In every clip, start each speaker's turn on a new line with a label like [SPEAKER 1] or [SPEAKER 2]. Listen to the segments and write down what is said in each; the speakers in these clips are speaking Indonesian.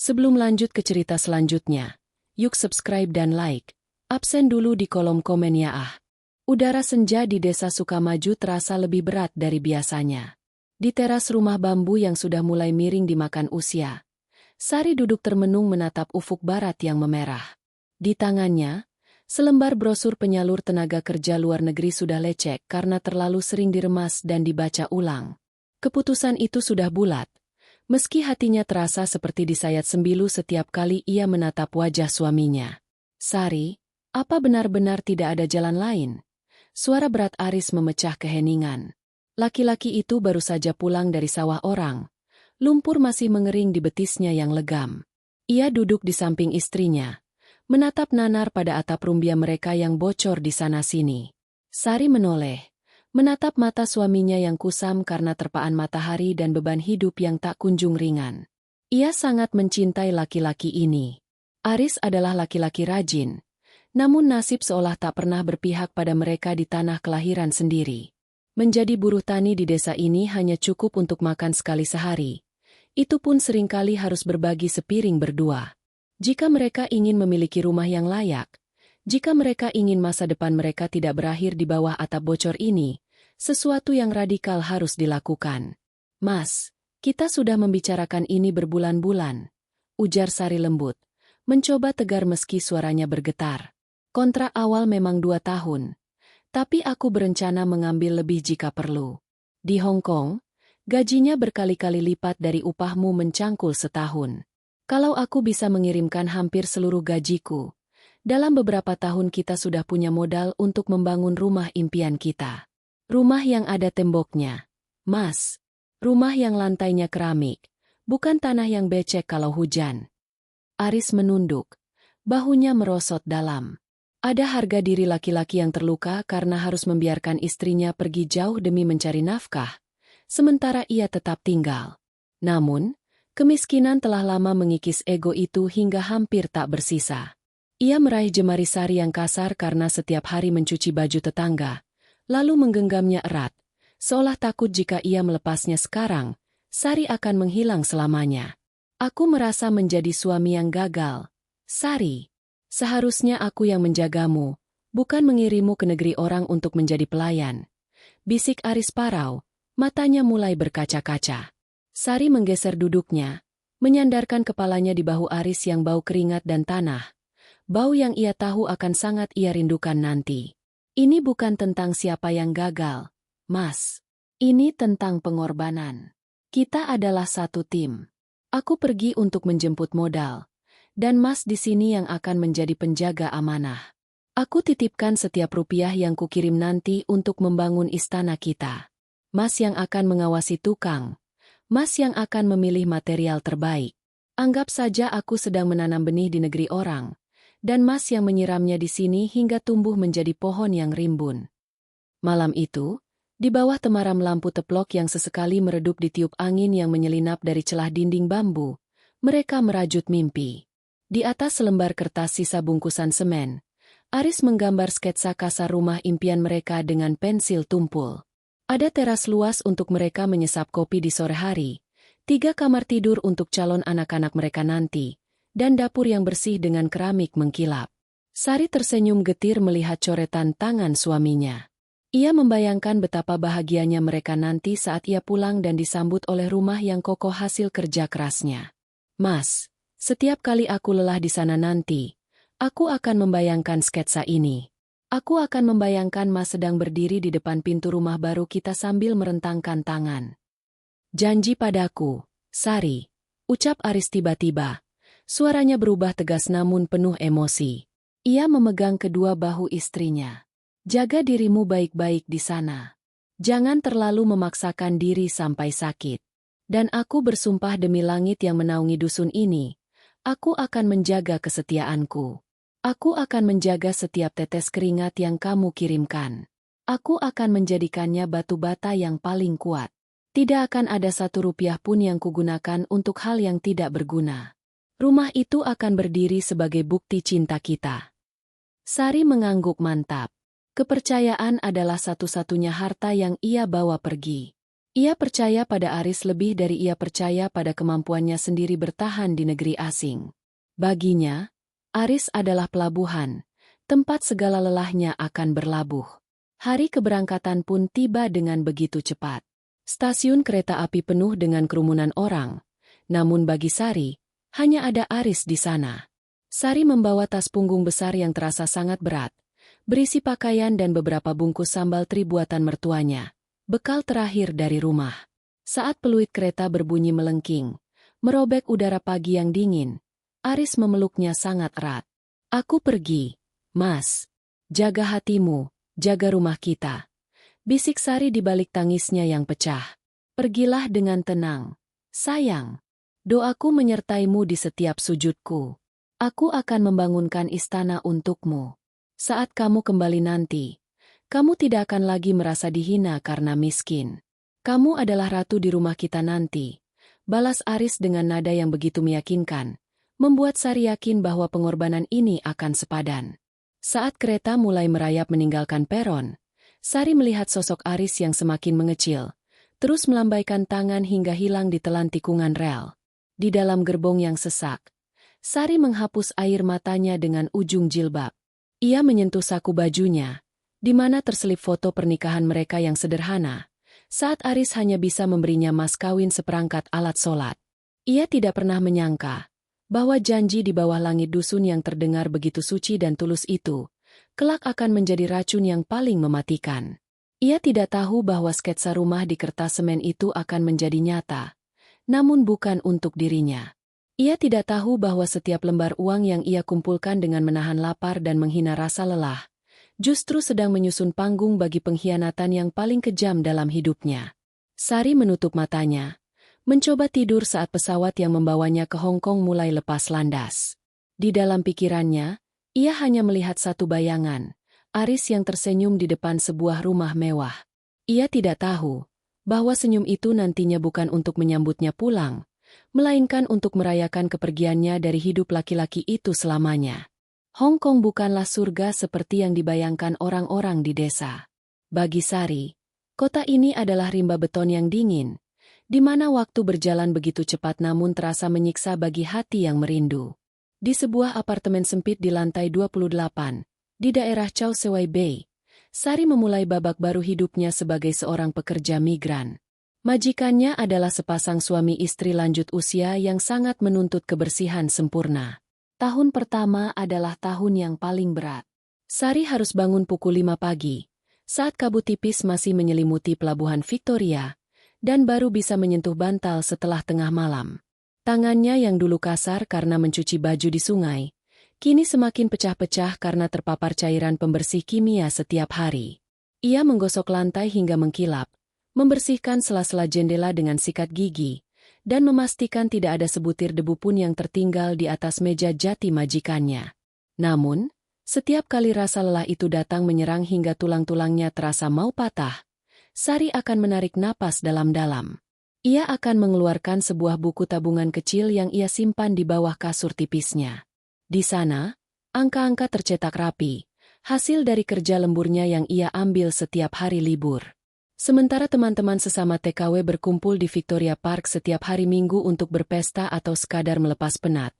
[SPEAKER 1] Sebelum lanjut ke cerita selanjutnya, yuk subscribe dan like. Absen dulu di kolom komen ya ah. Udara senja di desa Sukamaju terasa lebih berat dari biasanya. Di teras rumah bambu yang sudah mulai miring dimakan usia, Sari duduk termenung menatap ufuk barat yang memerah. Di tangannya, selembar brosur penyalur tenaga kerja luar negeri sudah lecek karena terlalu sering diremas dan dibaca ulang. Keputusan itu sudah bulat, meski hatinya terasa seperti disayat sembilu setiap kali ia menatap wajah suaminya. Sari, apa benar-benar tidak ada jalan lain? Suara berat Aris memecah keheningan. Laki-laki itu baru saja pulang dari sawah orang. Lumpur masih mengering di betisnya yang legam. Ia duduk di samping istrinya, menatap nanar pada atap rumbia mereka yang bocor di sana-sini. Sari menoleh, menatap mata suaminya yang kusam karena terpaan matahari dan beban hidup yang tak kunjung ringan. Ia sangat mencintai laki-laki ini. Aris adalah laki-laki rajin, namun nasib seolah tak pernah berpihak pada mereka di tanah kelahiran sendiri. Menjadi buruh tani di desa ini hanya cukup untuk makan sekali sehari. Itu pun seringkali harus berbagi sepiring berdua. Jika mereka ingin memiliki rumah yang layak, jika mereka ingin masa depan mereka tidak berakhir di bawah atap bocor ini, sesuatu yang radikal harus dilakukan. Mas, kita sudah membicarakan ini berbulan-bulan, ujar Sari lembut, mencoba tegar meski suaranya bergetar. Kontrak awal memang 2 tahun. Tapi aku berencana mengambil lebih jika perlu. Di Hong Kong, gajinya berkali-kali lipat dari upahmu mencangkul setahun. Kalau aku bisa mengirimkan hampir seluruh gajiku, dalam beberapa tahun kita sudah punya modal untuk membangun rumah impian kita. Rumah yang ada temboknya, Mas. Rumah yang lantainya keramik, bukan tanah yang becek kalau hujan. Aris menunduk, bahunya merosot dalam. Ada harga diri laki-laki yang terluka karena harus membiarkan istrinya pergi jauh demi mencari nafkah, sementara ia tetap tinggal. Namun, kemiskinan telah lama mengikis ego itu hingga hampir tak bersisa. Ia meraih jemari Sari yang kasar karena setiap hari mencuci baju tetangga, lalu menggenggamnya erat, seolah takut jika ia melepasnya sekarang, Sari akan menghilang selamanya. Aku merasa menjadi suami yang gagal. Sari. Seharusnya aku yang menjagamu, bukan mengirimu ke negeri orang untuk menjadi pelayan. Bisik Aris parau, matanya mulai berkaca-kaca. Sari menggeser duduknya, menyandarkan kepalanya di bahu Aris yang bau keringat dan tanah. Bau yang ia tahu akan sangat ia rindukan nanti. Ini bukan tentang siapa yang gagal, Mas. Ini tentang pengorbanan. Kita adalah satu tim. Aku pergi untuk menjemput modal. Dan Mas di sini yang akan menjadi penjaga amanah. Aku titipkan setiap rupiah yang kukirim nanti untuk membangun istana kita. Mas yang akan mengawasi tukang. Mas yang akan memilih material terbaik. Anggap saja aku sedang menanam benih di negeri orang. Dan Mas yang menyiramnya di sini hingga tumbuh menjadi pohon yang rimbun. Malam itu, di bawah temaram lampu teplok yang sesekali meredup di tiup angin yang menyelinap dari celah dinding bambu, mereka merajut mimpi. Di atas selembar kertas sisa bungkusan semen, Aris menggambar sketsa kasar rumah impian mereka dengan pensil tumpul. Ada teras luas untuk mereka menyesap kopi di sore hari, 3 kamar tidur untuk calon anak-anak mereka nanti, dan dapur yang bersih dengan keramik mengkilap. Sari tersenyum getir melihat coretan tangan suaminya. Ia membayangkan betapa bahagianya mereka nanti saat ia pulang dan disambut oleh rumah yang kokoh hasil kerja kerasnya. Mas, setiap kali aku lelah di sana nanti, aku akan membayangkan sketsa ini. Aku akan membayangkan Mas sedang berdiri di depan pintu rumah baru kita sambil merentangkan tangan. Janji padaku, Sari, ucap Aris tiba-tiba. Suaranya berubah tegas namun penuh emosi. Ia memegang kedua bahu istrinya. Jaga dirimu baik-baik di sana. Jangan terlalu memaksakan diri sampai sakit. Dan aku bersumpah demi langit yang menaungi dusun ini, aku akan menjaga kesetiaanku. Aku akan menjaga setiap tetes keringat yang kamu kirimkan. Aku akan menjadikannya batu bata yang paling kuat. Tidak akan ada 1 rupiah pun yang kugunakan untuk hal yang tidak berguna. Rumah itu akan berdiri sebagai bukti cinta kita. Sari mengangguk mantap. Kepercayaan adalah satu-satunya harta yang ia bawa pergi. Ia percaya pada Aris lebih dari ia percaya pada kemampuannya sendiri bertahan di negeri asing. Baginya, Aris adalah pelabuhan, tempat segala lelahnya akan berlabuh. Hari keberangkatan pun tiba dengan begitu cepat. Stasiun kereta api penuh dengan kerumunan orang, namun bagi Sari, hanya ada Aris di sana. Sari membawa tas punggung besar yang terasa sangat berat, berisi pakaian dan beberapa bungkus sambal teri buatan mertuanya. Bekal terakhir dari rumah. Saat peluit kereta berbunyi melengking, merobek udara pagi yang dingin, Aris memeluknya sangat erat. "Aku pergi, Mas. Jaga hatimu, jaga rumah kita." Bisik Sari di balik tangisnya yang pecah. "Pergilah dengan tenang, sayang. Doaku menyertaimu di setiap sujudku. Aku akan membangunkan istana untukmu. Saat kamu kembali nanti, kamu tidak akan lagi merasa dihina karena miskin. Kamu adalah ratu di rumah kita nanti." Balas Aris dengan nada yang begitu meyakinkan, membuat Sari yakin bahwa pengorbanan ini akan sepadan. Saat kereta mulai merayap meninggalkan peron, Sari melihat sosok Aris yang semakin mengecil, terus melambaikan tangan hingga hilang ditelan tikungan rel. Di dalam gerbong yang sesak, Sari menghapus air matanya dengan ujung jilbab. Ia menyentuh saku bajunya, di mana terselip foto pernikahan mereka yang sederhana, saat Aris hanya bisa memberinya mas kawin seperangkat alat sholat. Ia tidak pernah menyangka bahwa janji di bawah langit dusun yang terdengar begitu suci dan tulus itu, kelak akan menjadi racun yang paling mematikan. Ia tidak tahu bahwa sketsa rumah di kertas semen itu akan menjadi nyata, namun bukan untuk dirinya. Ia tidak tahu bahwa setiap lembar uang yang ia kumpulkan dengan menahan lapar dan menghina rasa lelah, justru sedang menyusun panggung bagi pengkhianatan yang paling kejam dalam hidupnya. Sari menutup matanya, mencoba tidur saat pesawat yang membawanya ke Hong Kong mulai lepas landas. Di dalam pikirannya, ia hanya melihat satu bayangan, Aris yang tersenyum di depan sebuah rumah mewah. Ia tidak tahu bahwa senyum itu nantinya bukan untuk menyambutnya pulang, melainkan untuk merayakan kepergiannya dari hidup laki-laki itu selamanya. Hong Kong bukanlah surga seperti yang dibayangkan orang-orang di desa. Bagi Sari, kota ini adalah rimba beton yang dingin, di mana waktu berjalan begitu cepat namun terasa menyiksa bagi hati yang merindu. Di sebuah apartemen sempit di lantai 28, di daerah Chow Sewai Bay, Sari memulai babak baru hidupnya sebagai seorang pekerja migran. Majikannya adalah sepasang suami istri lanjut usia yang sangat menuntut kebersihan sempurna. Tahun pertama adalah tahun yang paling berat. Sari harus bangun pukul 5 pagi, saat kabut tipis masih menyelimuti pelabuhan Victoria, dan baru bisa menyentuh bantal setelah tengah malam. Tangannya yang dulu kasar karena mencuci baju di sungai, kini semakin pecah-pecah karena terpapar cairan pembersih kimia setiap hari. Ia menggosok lantai hingga mengkilap, membersihkan sela-sela jendela dengan sikat gigi, dan memastikan tidak ada sebutir debu pun yang tertinggal di atas meja jati majikannya. Namun, setiap kali rasa lelah itu datang menyerang hingga tulang-tulangnya terasa mau patah, Sari akan menarik napas dalam-dalam. Ia akan mengeluarkan sebuah buku tabungan kecil yang ia simpan di bawah kasur tipisnya. Di sana, angka-angka tercetak rapi, hasil dari kerja lemburnya yang ia ambil setiap hari libur. Sementara teman-teman sesama TKW berkumpul di Victoria Park setiap hari Minggu untuk berpesta atau sekadar melepas penat,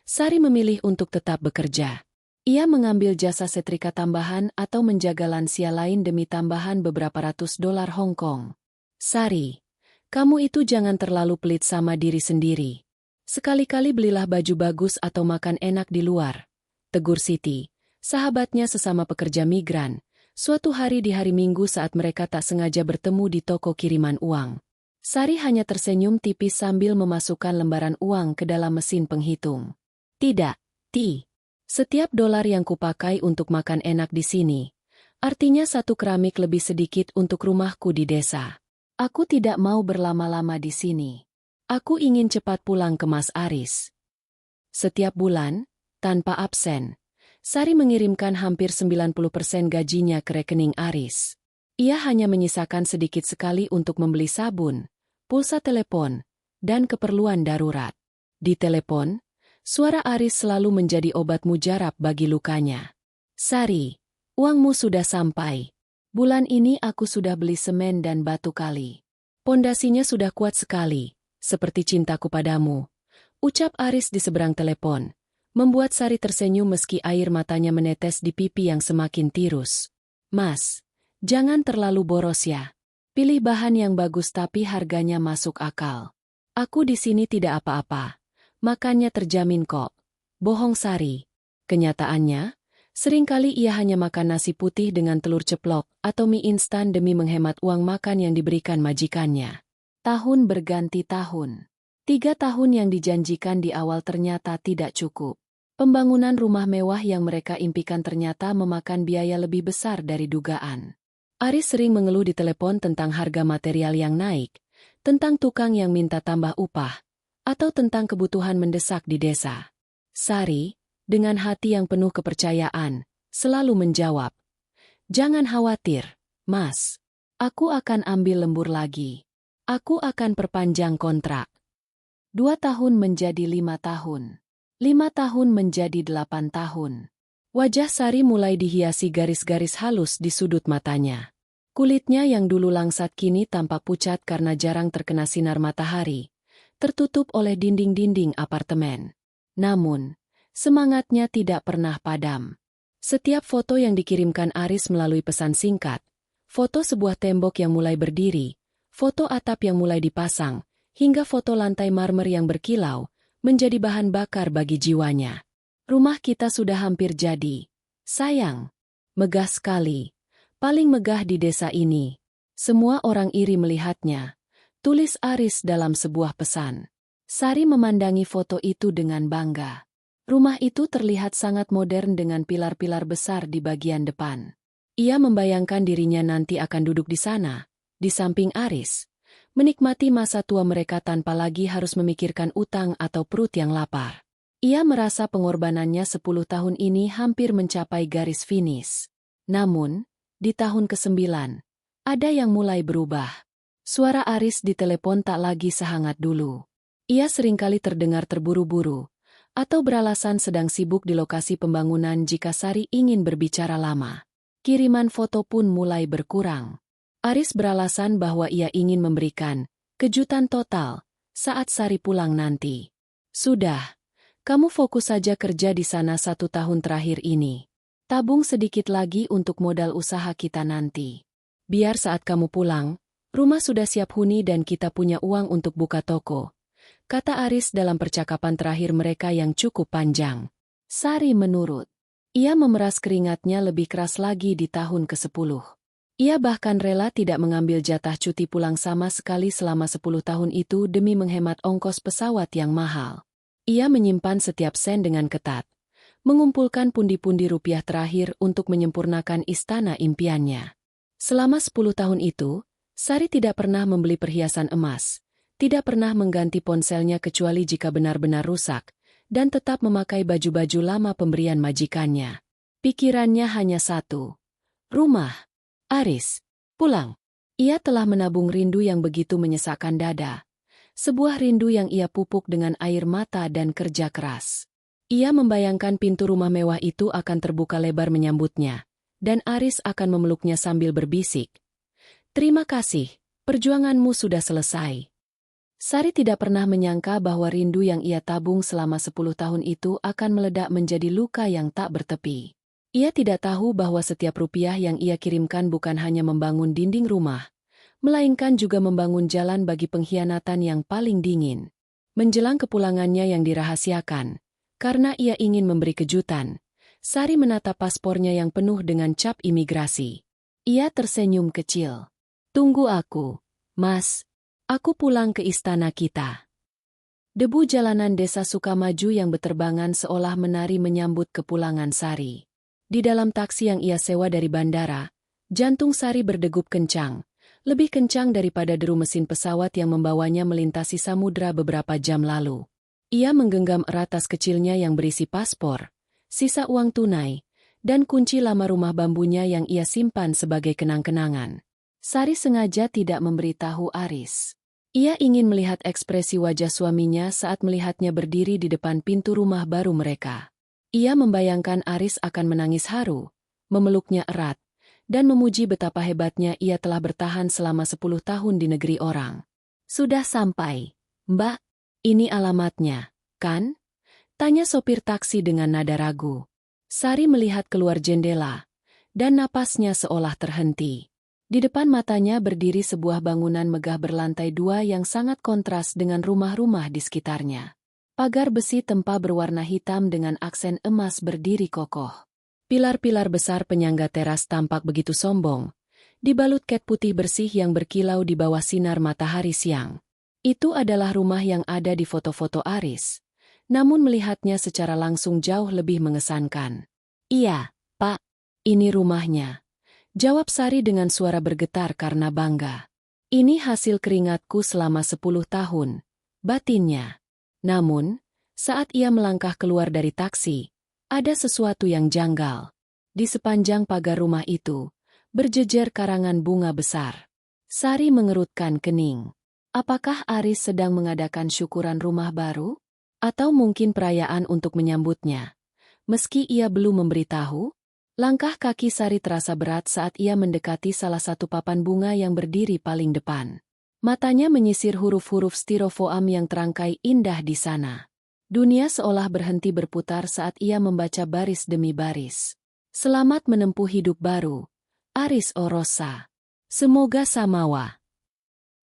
[SPEAKER 1] Sari memilih untuk tetap bekerja. Ia mengambil jasa setrika tambahan atau menjaga lansia lain demi tambahan beberapa ratus dolar Hong Kong. "Sari, kamu itu jangan terlalu pelit sama diri sendiri. Sekali-kali belilah baju bagus atau makan enak di luar," tegur Siti, sahabatnya sesama pekerja migran, suatu hari di hari Minggu saat mereka tak sengaja bertemu di toko kiriman uang. Sari hanya tersenyum tipis sambil memasukkan lembaran uang ke dalam mesin penghitung. "Tidak, Ti. Setiap dolar yang kupakai untuk makan enak di sini, artinya satu keramik lebih sedikit untuk rumahku di desa. Aku tidak mau berlama-lama di sini. Aku ingin cepat pulang ke Mas Aris." Setiap bulan, tanpa absen, Sari mengirimkan hampir 90% gajinya ke rekening Aris. Ia hanya menyisakan sedikit sekali untuk membeli sabun, pulsa telepon, dan keperluan darurat. Di telepon, suara Aris selalu menjadi obat mujarab bagi lukanya. "Sari, uangmu sudah sampai. Bulan ini aku sudah beli semen dan batu kali. Pondasinya sudah kuat sekali, seperti cintaku padamu, ucap Aris di seberang telepon, membuat Sari tersenyum meski air matanya menetes di pipi yang semakin tirus. Mas, jangan terlalu boros ya. Pilih bahan yang bagus tapi harganya masuk akal. Aku di sini tidak apa-apa, makannya terjamin kok. Bohong Sari. Kenyataannya, seringkali ia hanya makan nasi putih dengan telur ceplok atau mie instan demi menghemat uang makan yang diberikan majikannya. Tahun berganti tahun. 3 tahun yang dijanjikan di awal ternyata tidak cukup. Pembangunan rumah mewah yang mereka impikan ternyata memakan biaya lebih besar dari dugaan. Aris sering mengeluh di telepon tentang harga material yang naik, tentang tukang yang minta tambah upah, atau tentang kebutuhan mendesak di desa. Sari, dengan hati yang penuh kepercayaan, selalu menjawab, "Jangan khawatir, Mas. Aku akan ambil lembur lagi. Aku akan perpanjang kontrak." 2 tahun menjadi 5 tahun. 5 tahun menjadi 8 tahun. Wajah Sari mulai dihiasi garis-garis halus di sudut matanya. Kulitnya yang dulu langsat kini tampak pucat karena jarang terkena sinar matahari, tertutup oleh dinding-dinding apartemen. Namun, semangatnya tidak pernah padam. Setiap foto yang dikirimkan Aris melalui pesan singkat, foto sebuah tembok yang mulai berdiri, foto atap yang mulai dipasang, hingga foto lantai marmer yang berkilau, menjadi bahan bakar bagi jiwanya. "Rumah kita sudah hampir jadi. Sayang. Megah sekali. Paling megah di desa ini. Semua orang iri melihatnya," tulis Aris dalam sebuah pesan. Sari memandangi foto itu dengan bangga. Rumah itu terlihat sangat modern dengan pilar-pilar besar di bagian depan. Ia membayangkan dirinya nanti akan duduk di sana, di samping Aris, menikmati masa tua mereka tanpa lagi harus memikirkan utang atau perut yang lapar. Ia merasa pengorbanannya 10 tahun ini hampir mencapai garis finish. Namun, di tahun ke-9, ada yang mulai berubah. Suara Aris di telepon tak lagi sehangat dulu. Ia seringkali terdengar terburu-buru, atau beralasan sedang sibuk di lokasi pembangunan jika Sari ingin berbicara lama. Kiriman foto pun mulai berkurang. Aris beralasan bahwa ia ingin memberikan kejutan total saat Sari pulang nanti. "Sudah, kamu fokus saja kerja di sana 1 tahun terakhir ini. Tabung sedikit lagi untuk modal usaha kita nanti. Biar saat kamu pulang, rumah sudah siap huni dan kita punya uang untuk buka toko," kata Aris dalam percakapan terakhir mereka yang cukup panjang. Sari menurut. Ia memeras keringatnya lebih keras lagi di tahun ke-10. Ia bahkan rela tidak mengambil jatah cuti pulang sama sekali selama 10 tahun itu demi menghemat ongkos pesawat yang mahal. Ia menyimpan setiap sen dengan ketat, mengumpulkan pundi-pundi rupiah terakhir untuk menyempurnakan istana impiannya. Selama 10 tahun itu, Sari tidak pernah membeli perhiasan emas, tidak pernah mengganti ponselnya kecuali jika benar-benar rusak, dan tetap memakai baju-baju lama pemberian majikannya. Pikirannya hanya satu. Rumah. Aris. Pulang. Ia telah menabung rindu yang begitu menyesakkan dada. Sebuah rindu yang ia pupuk dengan air mata dan kerja keras. Ia membayangkan pintu rumah mewah itu akan terbuka lebar menyambutnya, dan Aris akan memeluknya sambil berbisik, "Terima kasih, perjuanganmu sudah selesai." Sari tidak pernah menyangka bahwa rindu yang ia tabung selama 10 tahun itu akan meledak menjadi luka yang tak bertepi. Ia tidak tahu bahwa setiap rupiah yang ia kirimkan bukan hanya membangun dinding rumah, melainkan juga membangun jalan bagi pengkhianatan yang paling dingin. Menjelang kepulangannya yang dirahasiakan, karena ia ingin memberi kejutan, Sari menatap paspornya yang penuh dengan cap imigrasi. Ia tersenyum kecil. "Tunggu aku, Mas. Aku pulang ke istana kita." Debu jalanan desa Sukamaju yang berterbangan seolah menari menyambut kepulangan Sari. Di dalam taksi yang ia sewa dari bandara, jantung Sari berdegup kencang, lebih kencang daripada deru mesin pesawat yang membawanya melintasi samudra beberapa jam lalu. Ia menggenggam erat tas kecilnya yang berisi paspor, sisa uang tunai, dan kunci lama rumah bambunya yang ia simpan sebagai kenang-kenangan. Sari sengaja tidak memberitahu Aris. Ia ingin melihat ekspresi wajah suaminya saat melihatnya berdiri di depan pintu rumah baru mereka. Ia membayangkan Aris akan menangis haru, memeluknya erat, dan memuji betapa hebatnya ia telah bertahan selama 10 tahun di negeri orang. "Sudah sampai, Mbak. Ini alamatnya, kan?" tanya sopir taksi dengan nada ragu. Sari melihat keluar jendela, dan napasnya seolah terhenti. Di depan matanya berdiri sebuah bangunan megah berlantai 2 yang sangat kontras dengan rumah-rumah di sekitarnya. Pagar besi tempa berwarna hitam dengan aksen emas berdiri kokoh. Pilar-pilar besar penyangga teras tampak begitu sombong, dibalut cat putih bersih yang berkilau di bawah sinar matahari siang. Itu adalah rumah yang ada di foto-foto Aris, namun melihatnya secara langsung jauh lebih mengesankan. "Iya, Pak, ini rumahnya," jawab Sari dengan suara bergetar karena bangga. "Ini hasil keringatku selama 10 tahun," batinnya. Namun, saat ia melangkah keluar dari taksi, ada sesuatu yang janggal. Di sepanjang pagar rumah itu, berjejer karangan bunga besar. Sari mengerutkan kening. Apakah Aris sedang mengadakan syukuran rumah baru? Atau mungkin perayaan untuk menyambutnya? Meski ia belum memberitahu, langkah kaki Sari terasa berat saat ia mendekati salah satu papan bunga yang berdiri paling depan. Matanya menyisir huruf-huruf stirofoam yang terangkai indah di sana. Dunia seolah berhenti berputar saat ia membaca baris demi baris. "Selamat menempuh hidup baru, Aris Orosa. Semoga samawa."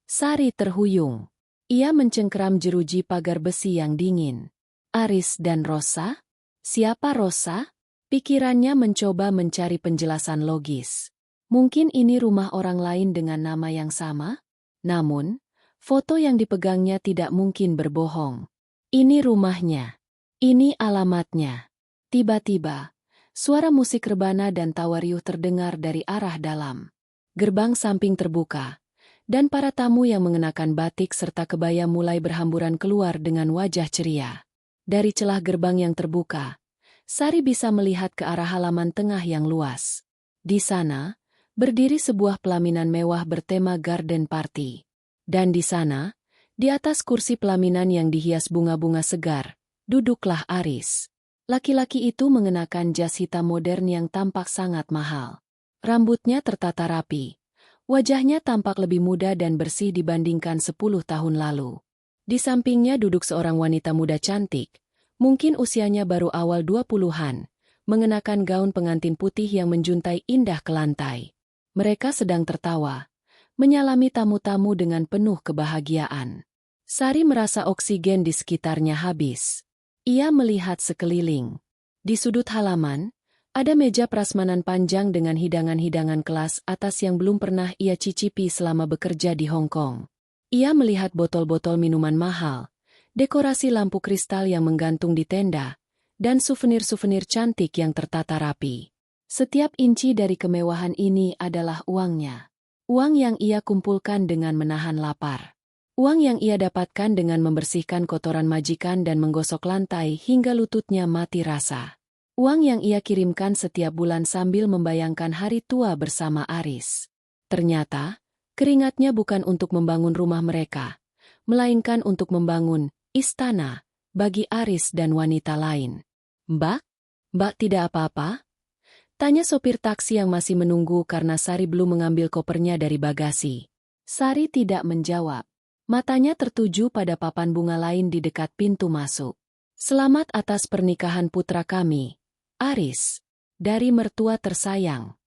[SPEAKER 1] Sari terhuyung. Ia mencengkeram jeruji pagar besi yang dingin. Aris dan Rosa? Siapa Rosa? Pikirannya mencoba mencari penjelasan logis. Mungkin ini rumah orang lain dengan nama yang sama? Namun, foto yang dipegangnya tidak mungkin berbohong. Ini rumahnya. Ini alamatnya. Tiba-tiba, suara musik rebana dan tawa riuh terdengar dari arah dalam. Gerbang samping terbuka, dan para tamu yang mengenakan batik serta kebaya mulai berhamburan keluar dengan wajah ceria. Dari celah gerbang yang terbuka, Sari bisa melihat ke arah halaman tengah yang luas. Di sana, berdiri sebuah pelaminan mewah bertema garden party. Dan di sana, di atas kursi pelaminan yang dihias bunga-bunga segar, duduklah Aris. Laki-laki itu mengenakan jas hitam modern yang tampak sangat mahal. Rambutnya tertata rapi. Wajahnya tampak lebih muda dan bersih dibandingkan 10 tahun lalu. Di sampingnya duduk seorang wanita muda cantik, mungkin usianya baru awal 20-an, mengenakan gaun pengantin putih yang menjuntai indah ke lantai. Mereka sedang tertawa, menyalami tamu-tamu dengan penuh kebahagiaan. Sari merasa oksigen di sekitarnya habis. Ia melihat sekeliling. Di sudut halaman, ada meja prasmanan panjang dengan hidangan-hidangan kelas atas yang belum pernah ia cicipi selama bekerja di Hong Kong. Ia melihat botol-botol minuman mahal, dekorasi lampu kristal yang menggantung di tenda, dan souvenir-souvenir cantik yang tertata rapi. Setiap inci dari kemewahan ini adalah uangnya. Uang yang ia kumpulkan dengan menahan lapar. Uang yang ia dapatkan dengan membersihkan kotoran majikan dan menggosok lantai hingga lututnya mati rasa. Uang yang ia kirimkan setiap bulan sambil membayangkan hari tua bersama Aris. Ternyata, keringatnya bukan untuk membangun rumah mereka, melainkan untuk membangun istana bagi Aris dan wanita lain. "Mbak? Mbak tidak apa-apa?" tanya sopir taksi yang masih menunggu karena Sari belum mengambil kopernya dari bagasi. Sari tidak menjawab. Matanya tertuju pada papan bunga lain di dekat pintu masuk. "Selamat atas pernikahan putra kami, Aris, dari mertua tersayang."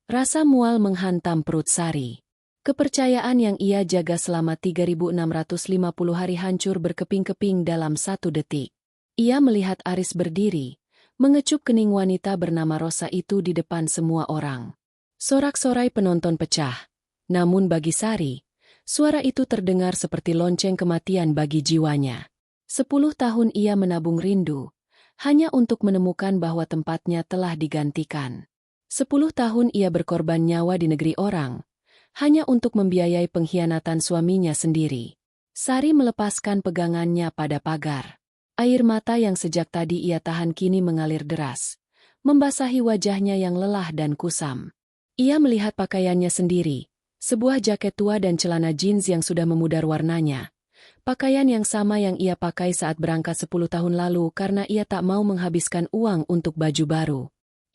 [SPEAKER 1] Rasa mual menghantam perut Sari. Kepercayaan yang ia jaga selama 3.650 hari hancur berkeping-keping dalam 1 detik. Ia melihat Aris berdiri, mengecup kening wanita bernama Rosa itu di depan semua orang. Sorak-sorai penonton pecah. Namun bagi Sari, suara itu terdengar seperti lonceng kematian bagi jiwanya. 10 tahun ia menabung rindu, hanya untuk menemukan bahwa tempatnya telah digantikan. 10 tahun ia berkorban nyawa di negeri orang, hanya untuk membiayai pengkhianatan suaminya sendiri. Sari melepaskan pegangannya pada pagar. Air mata yang sejak tadi ia tahan kini mengalir deras, membasahi wajahnya yang lelah dan kusam. Ia melihat pakaiannya sendiri, sebuah jaket tua dan celana jeans yang sudah memudar warnanya. Pakaian yang sama yang ia pakai saat berangkat 10 tahun lalu karena ia tak mau menghabiskan uang untuk baju baru.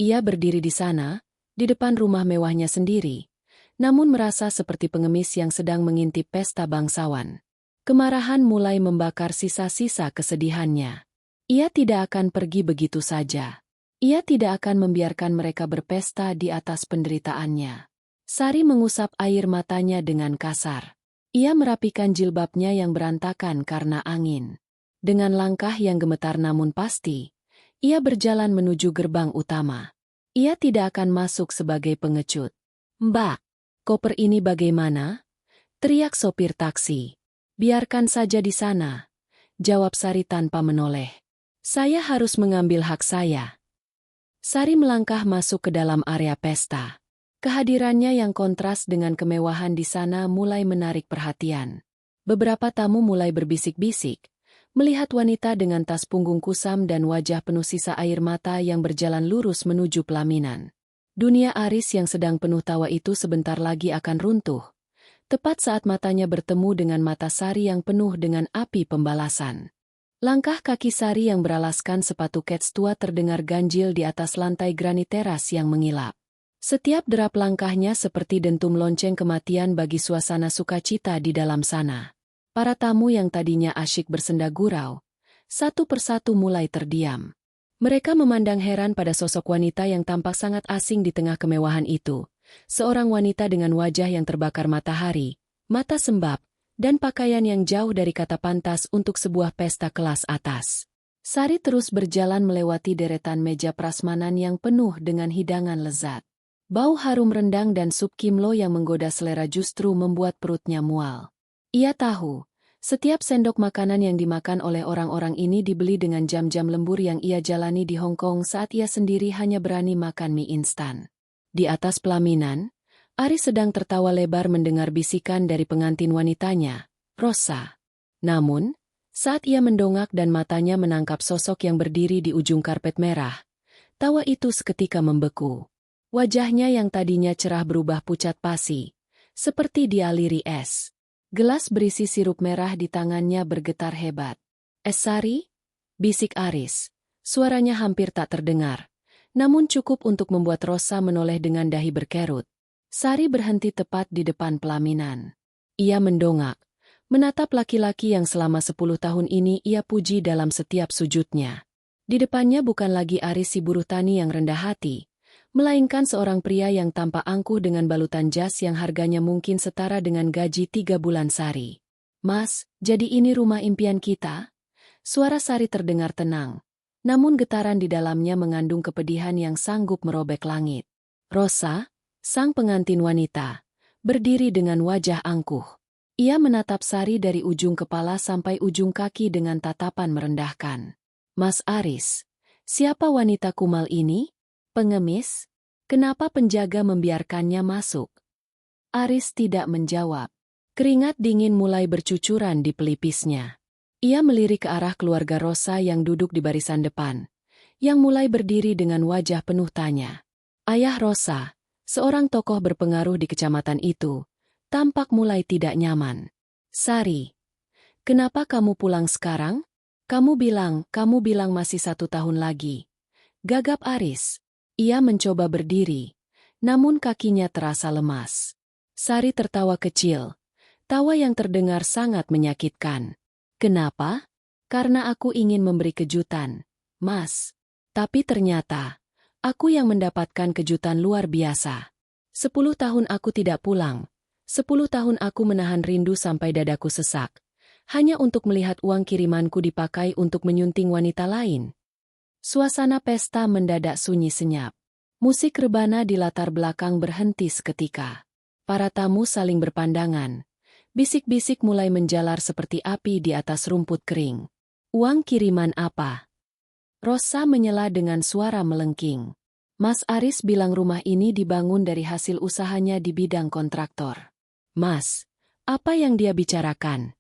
[SPEAKER 1] Ia berdiri di sana, di depan rumah mewahnya sendiri, namun merasa seperti pengemis yang sedang mengintip pesta bangsawan. Kemarahan mulai membakar sisa-sisa kesedihannya. Ia tidak akan pergi begitu saja. Ia tidak akan membiarkan mereka berpesta di atas penderitaannya. Sari mengusap air matanya dengan kasar. Ia merapikan jilbabnya yang berantakan karena angin. Dengan langkah yang gemetar namun pasti, ia berjalan menuju gerbang utama. Ia tidak akan masuk sebagai pengecut. "Mbak, koper ini bagaimana?" teriak sopir taksi. "Biarkan saja di sana," jawab Sari tanpa menoleh. "Saya harus mengambil hak saya." Sari melangkah masuk ke dalam area pesta. Kehadirannya yang kontras dengan kemewahan di sana mulai menarik perhatian. Beberapa tamu mulai berbisik-bisik, melihat wanita dengan tas punggung kusam dan wajah penuh sisa air mata yang berjalan lurus menuju pelaminan. Dunia Aris yang sedang penuh tawa itu sebentar lagi akan runtuh, tepat saat matanya bertemu dengan mata Sari yang penuh dengan api pembalasan. Langkah kaki Sari yang beralaskan sepatu kets tua terdengar ganjil di atas lantai granit teras yang mengilap. Setiap derap langkahnya seperti dentum lonceng kematian bagi suasana sukacita di dalam sana. Para tamu yang tadinya asyik bersenda gurau, satu persatu mulai terdiam. Mereka memandang heran pada sosok wanita yang tampak sangat asing di tengah kemewahan itu. Seorang wanita dengan wajah yang terbakar matahari, mata sembab, dan pakaian yang jauh dari kata pantas untuk sebuah pesta kelas atas. Sari terus berjalan melewati deretan meja prasmanan yang penuh dengan hidangan lezat. Bau harum rendang dan sup kimlo yang menggoda selera justru membuat perutnya mual. Ia tahu, setiap sendok makanan yang dimakan oleh orang-orang ini dibeli dengan jam-jam lembur yang ia jalani di Hong Kong saat ia sendiri hanya berani makan mie instan. Di atas pelaminan, Aris sedang tertawa lebar mendengar bisikan dari pengantin wanitanya, Rosa. Namun, saat ia mendongak dan matanya menangkap sosok yang berdiri di ujung karpet merah, tawa itu seketika membeku. Wajahnya yang tadinya cerah berubah pucat pasi, seperti dialiri es. Gelas berisi sirup merah di tangannya bergetar hebat. "Es Sari?" bisik Aris. Suaranya hampir tak terdengar, namun cukup untuk membuat Rosa menoleh dengan dahi berkerut. Sari berhenti tepat di depan pelaminan. Ia mendongak, menatap laki-laki yang selama 10 tahun ini ia puji dalam setiap sujudnya. Di depannya bukan lagi Aris si buruh tani yang rendah hati, melainkan seorang pria yang tampak angkuh dengan balutan jas yang harganya mungkin setara dengan gaji 3 bulan Sari. "Mas, jadi ini rumah impian kita?" Suara Sari terdengar tenang, namun getaran di dalamnya mengandung kepedihan yang sanggup merobek langit. Rosa, sang pengantin wanita, berdiri dengan wajah angkuh. Ia menatap Sari dari ujung kepala sampai ujung kaki dengan tatapan merendahkan. "Mas Aris, siapa wanita kumal ini? Pengemis? Kenapa penjaga membiarkannya masuk?" Aris tidak menjawab. Keringat dingin mulai bercucuran di pelipisnya. Ia melirik ke arah keluarga Rosa yang duduk di barisan depan, yang mulai berdiri dengan wajah penuh tanya. Ayah Rosa, seorang tokoh berpengaruh di kecamatan itu, tampak mulai tidak nyaman. "Sari, kenapa kamu pulang sekarang? Kamu bilang masih 1 tahun lagi," gagap Aris. Ia mencoba berdiri, namun kakinya terasa lemas. Sari tertawa kecil, tawa yang terdengar sangat menyakitkan. "Kenapa? Karena aku ingin memberi kejutan, Mas. Tapi ternyata, aku yang mendapatkan kejutan luar biasa. 10 tahun aku tidak pulang, 10 tahun aku menahan rindu sampai dadaku sesak, hanya untuk melihat uang kirimanku dipakai untuk menyunting wanita lain." Suasana pesta mendadak sunyi senyap. Musik rebana di latar belakang berhenti seketika. Para tamu saling berpandangan. Bisik-bisik mulai menjalar seperti api di atas rumput kering. "Uang kiriman apa?" Rosa menyela dengan suara melengking. "Mas Aris bilang rumah ini dibangun dari hasil usahanya di bidang kontraktor." "Mas, apa yang dia bicarakan?"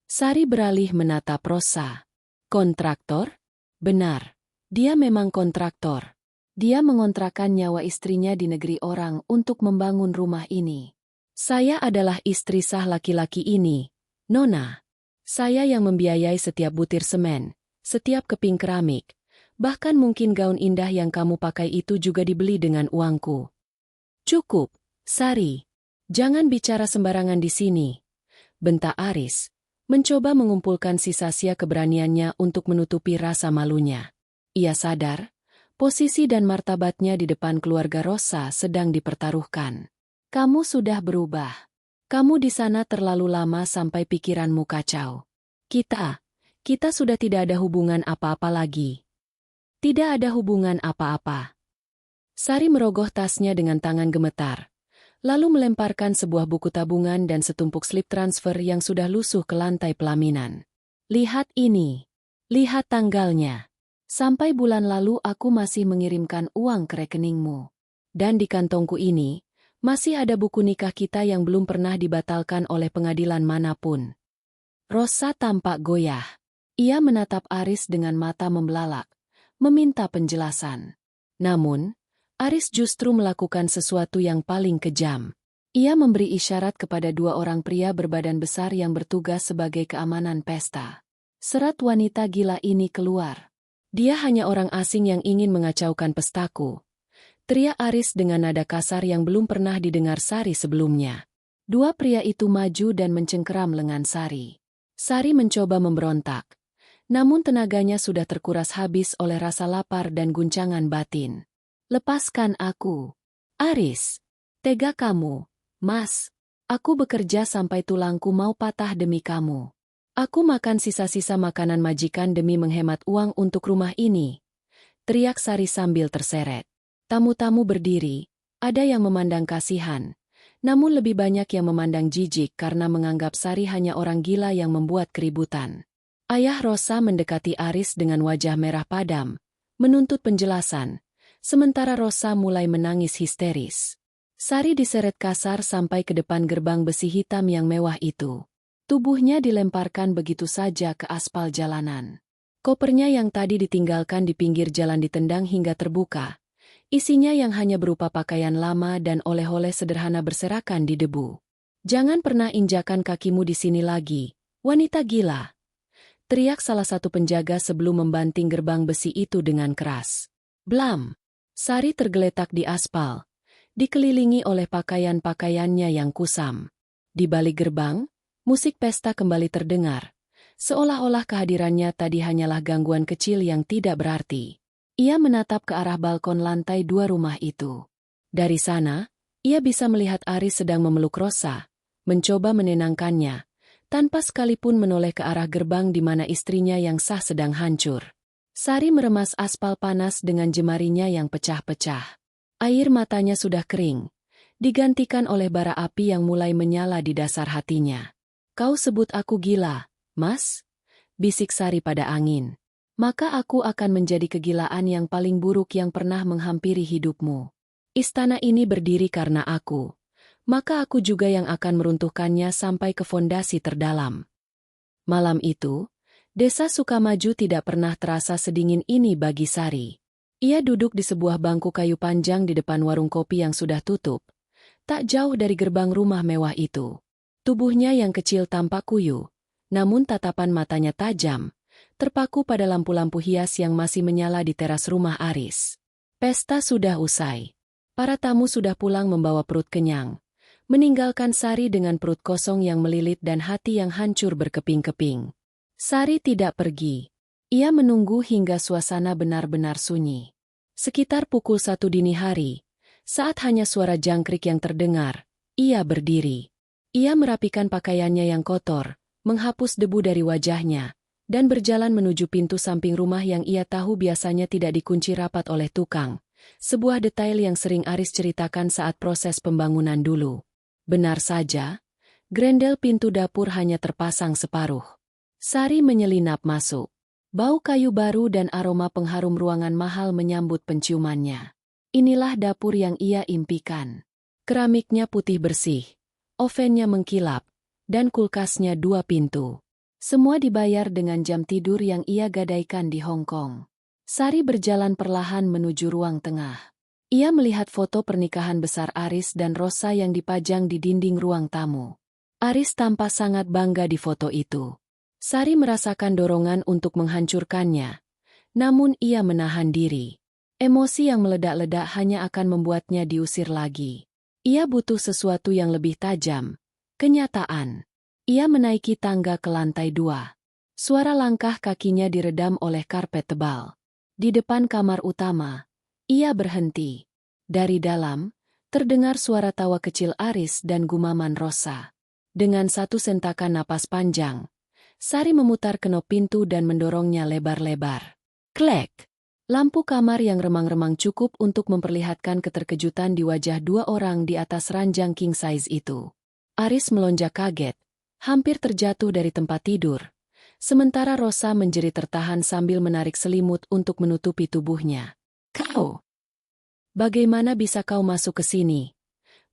[SPEAKER 1] Sari beralih menatap Rosa. "Kontraktor? Benar. Dia memang kontraktor. Dia mengontrakkan nyawa istrinya di negeri orang untuk membangun rumah ini. Saya adalah istri sah laki-laki ini, Nona. Saya yang membiayai setiap butir semen, setiap keping keramik, bahkan mungkin gaun indah yang kamu pakai itu juga dibeli dengan uangku. Cukup, Sari. Jangan bicara sembarangan di sini, bentak Aris, mencoba mengumpulkan sisa-sia keberaniannya untuk menutupi rasa malunya. Ia sadar, posisi dan martabatnya di depan keluarga Rosa sedang dipertaruhkan. Kamu sudah berubah. Kamu di sana terlalu lama sampai pikiranmu kacau. Kita sudah tidak ada hubungan apa-apa lagi. Tidak ada hubungan apa-apa. Sari merogoh tasnya dengan tangan gemetar, lalu melemparkan sebuah buku tabungan dan setumpuk slip transfer yang sudah lusuh ke lantai pelaminan. Lihat ini. Lihat tanggalnya. Sampai bulan lalu aku masih mengirimkan uang ke rekeningmu. Dan di kantongku ini, masih ada buku nikah kita yang belum pernah dibatalkan oleh pengadilan manapun. Rosa tampak goyah. Ia menatap Aris dengan mata membelalak, meminta penjelasan. Namun, Aris justru melakukan sesuatu yang paling kejam. Ia memberi isyarat kepada dua orang pria berbadan besar yang bertugas sebagai keamanan pesta. Serat wanita gila ini keluar. Dia hanya orang asing yang ingin mengacaukan pestaku. Teriak Aris dengan nada kasar yang belum pernah didengar Sari sebelumnya. Dua pria itu maju dan mencengkeram lengan Sari. Sari mencoba memberontak. Namun tenaganya sudah terkuras habis oleh rasa lapar dan guncangan batin. Lepaskan aku. Aris. Tega kamu, Mas. Aku bekerja sampai tulangku mau patah demi kamu. Aku makan sisa-sisa makanan majikan demi menghemat uang untuk rumah ini. Teriak Sari sambil terseret. Tamu-tamu berdiri, ada yang memandang kasihan. Namun lebih banyak yang memandang jijik karena menganggap Sari hanya orang gila yang membuat keributan. Ayah Rosa mendekati Aris dengan wajah merah padam, menuntut penjelasan, sementara Rosa mulai menangis histeris. Sari diseret kasar sampai ke depan gerbang besi hitam yang mewah itu. Tubuhnya dilemparkan begitu saja ke aspal jalanan. Kopernya yang tadi ditinggalkan di pinggir jalan ditendang hingga terbuka. Isinya yang hanya berupa pakaian lama dan oleh-oleh sederhana berserakan di debu. Jangan pernah injakan kakimu di sini lagi, wanita gila. Teriak salah satu penjaga sebelum membanting gerbang besi itu dengan keras. Blam! Sari tergeletak di aspal, dikelilingi oleh pakaian-pakaiannya yang kusam. Di balik gerbang, musik pesta kembali terdengar, seolah-olah kehadirannya tadi hanyalah gangguan kecil yang tidak berarti. Ia menatap ke arah balkon lantai 2 rumah itu. Dari sana, ia bisa melihat Aris sedang memeluk Rosa, mencoba menenangkannya, tanpa sekalipun menoleh ke arah gerbang di mana istrinya yang sah sedang hancur. Sari meremas aspal panas dengan jemarinya yang pecah-pecah. Air matanya sudah kering, digantikan oleh bara api yang mulai menyala di dasar hatinya. Kau sebut aku gila, Mas? Bisik Sari pada angin. Maka aku akan menjadi kegilaan yang paling buruk yang pernah menghampiri hidupmu. Istana ini berdiri karena aku. Maka aku juga yang akan meruntuhkannya sampai ke fondasi terdalam. Malam itu, Desa Sukamaju tidak pernah terasa sedingin ini bagi Sari. Ia duduk di sebuah bangku kayu panjang di depan warung kopi yang sudah tutup, tak jauh dari gerbang rumah mewah itu. Tubuhnya yang kecil tampak kuyu, namun tatapan matanya tajam, terpaku pada lampu-lampu hias yang masih menyala di teras rumah Aris. Pesta sudah usai. Para tamu sudah pulang membawa perut kenyang, meninggalkan Sari dengan perut kosong yang melilit dan hati yang hancur berkeping-keping. Sari tidak pergi. Ia menunggu hingga suasana benar-benar sunyi. Sekitar pukul 1 dini hari, saat hanya suara jangkrik yang terdengar, ia berdiri. Ia merapikan pakaiannya yang kotor, menghapus debu dari wajahnya, dan berjalan menuju pintu samping rumah yang ia tahu biasanya tidak dikunci rapat oleh tukang. Sebuah detail yang sering Aris ceritakan saat proses pembangunan dulu. Benar saja, grendel pintu dapur hanya terpasang separuh. Sari menyelinap masuk. Bau kayu baru dan aroma pengharum ruangan mahal menyambut penciumannya. Inilah dapur yang ia impikan. Keramiknya putih bersih, ovennya mengkilap, dan kulkasnya 2 pintu. Semua dibayar dengan jam tidur yang ia gadaikan di Hong Kong. Sari berjalan perlahan menuju ruang tengah. Ia melihat foto pernikahan besar Aris dan Rosa yang dipajang di dinding ruang tamu. Aris tampak sangat bangga di foto itu. Sari merasakan dorongan untuk menghancurkannya, namun ia menahan diri. Emosi yang meledak-ledak hanya akan membuatnya diusir lagi. Ia butuh sesuatu yang lebih tajam. Kenyataan. Ia menaiki tangga ke lantai 2. Suara langkah kakinya diredam oleh karpet tebal. Di depan kamar utama, ia berhenti. Dari dalam, terdengar suara tawa kecil Aris dan gumaman Rosa. Dengan satu sentakan napas panjang, Sari memutar kenop pintu dan mendorongnya lebar-lebar. Klek! Lampu kamar yang remang-remang cukup untuk memperlihatkan keterkejutan di wajah dua orang di atas ranjang king size itu. Aris melonjak kaget, hampir terjatuh dari tempat tidur. Sementara Rosa menjerit tertahan sambil menarik selimut untuk menutupi tubuhnya. "Kau! Bagaimana bisa kau masuk ke sini?"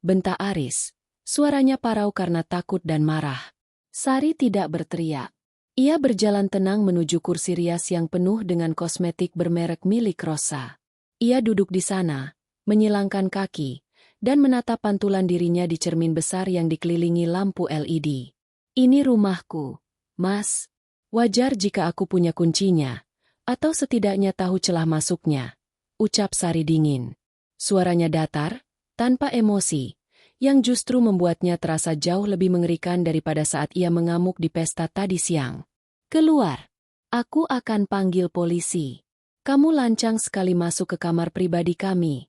[SPEAKER 1] bentak Aris. Suaranya parau karena takut dan marah. Sari tidak berteriak. Ia berjalan tenang menuju kursi rias yang penuh dengan kosmetik bermerek milik Rosa. Ia duduk di sana, menyilangkan kaki, dan menatap pantulan dirinya di cermin besar yang dikelilingi lampu LED. "Ini rumahku, Mas. Wajar jika aku punya kuncinya, atau setidaknya tahu celah masuknya," ucap Sari dingin. Suaranya datar, tanpa emosi, yang justru membuatnya terasa jauh lebih mengerikan daripada saat ia mengamuk di pesta tadi siang. "Keluar. Aku akan panggil polisi. Kamu lancang sekali masuk ke kamar pribadi kami,"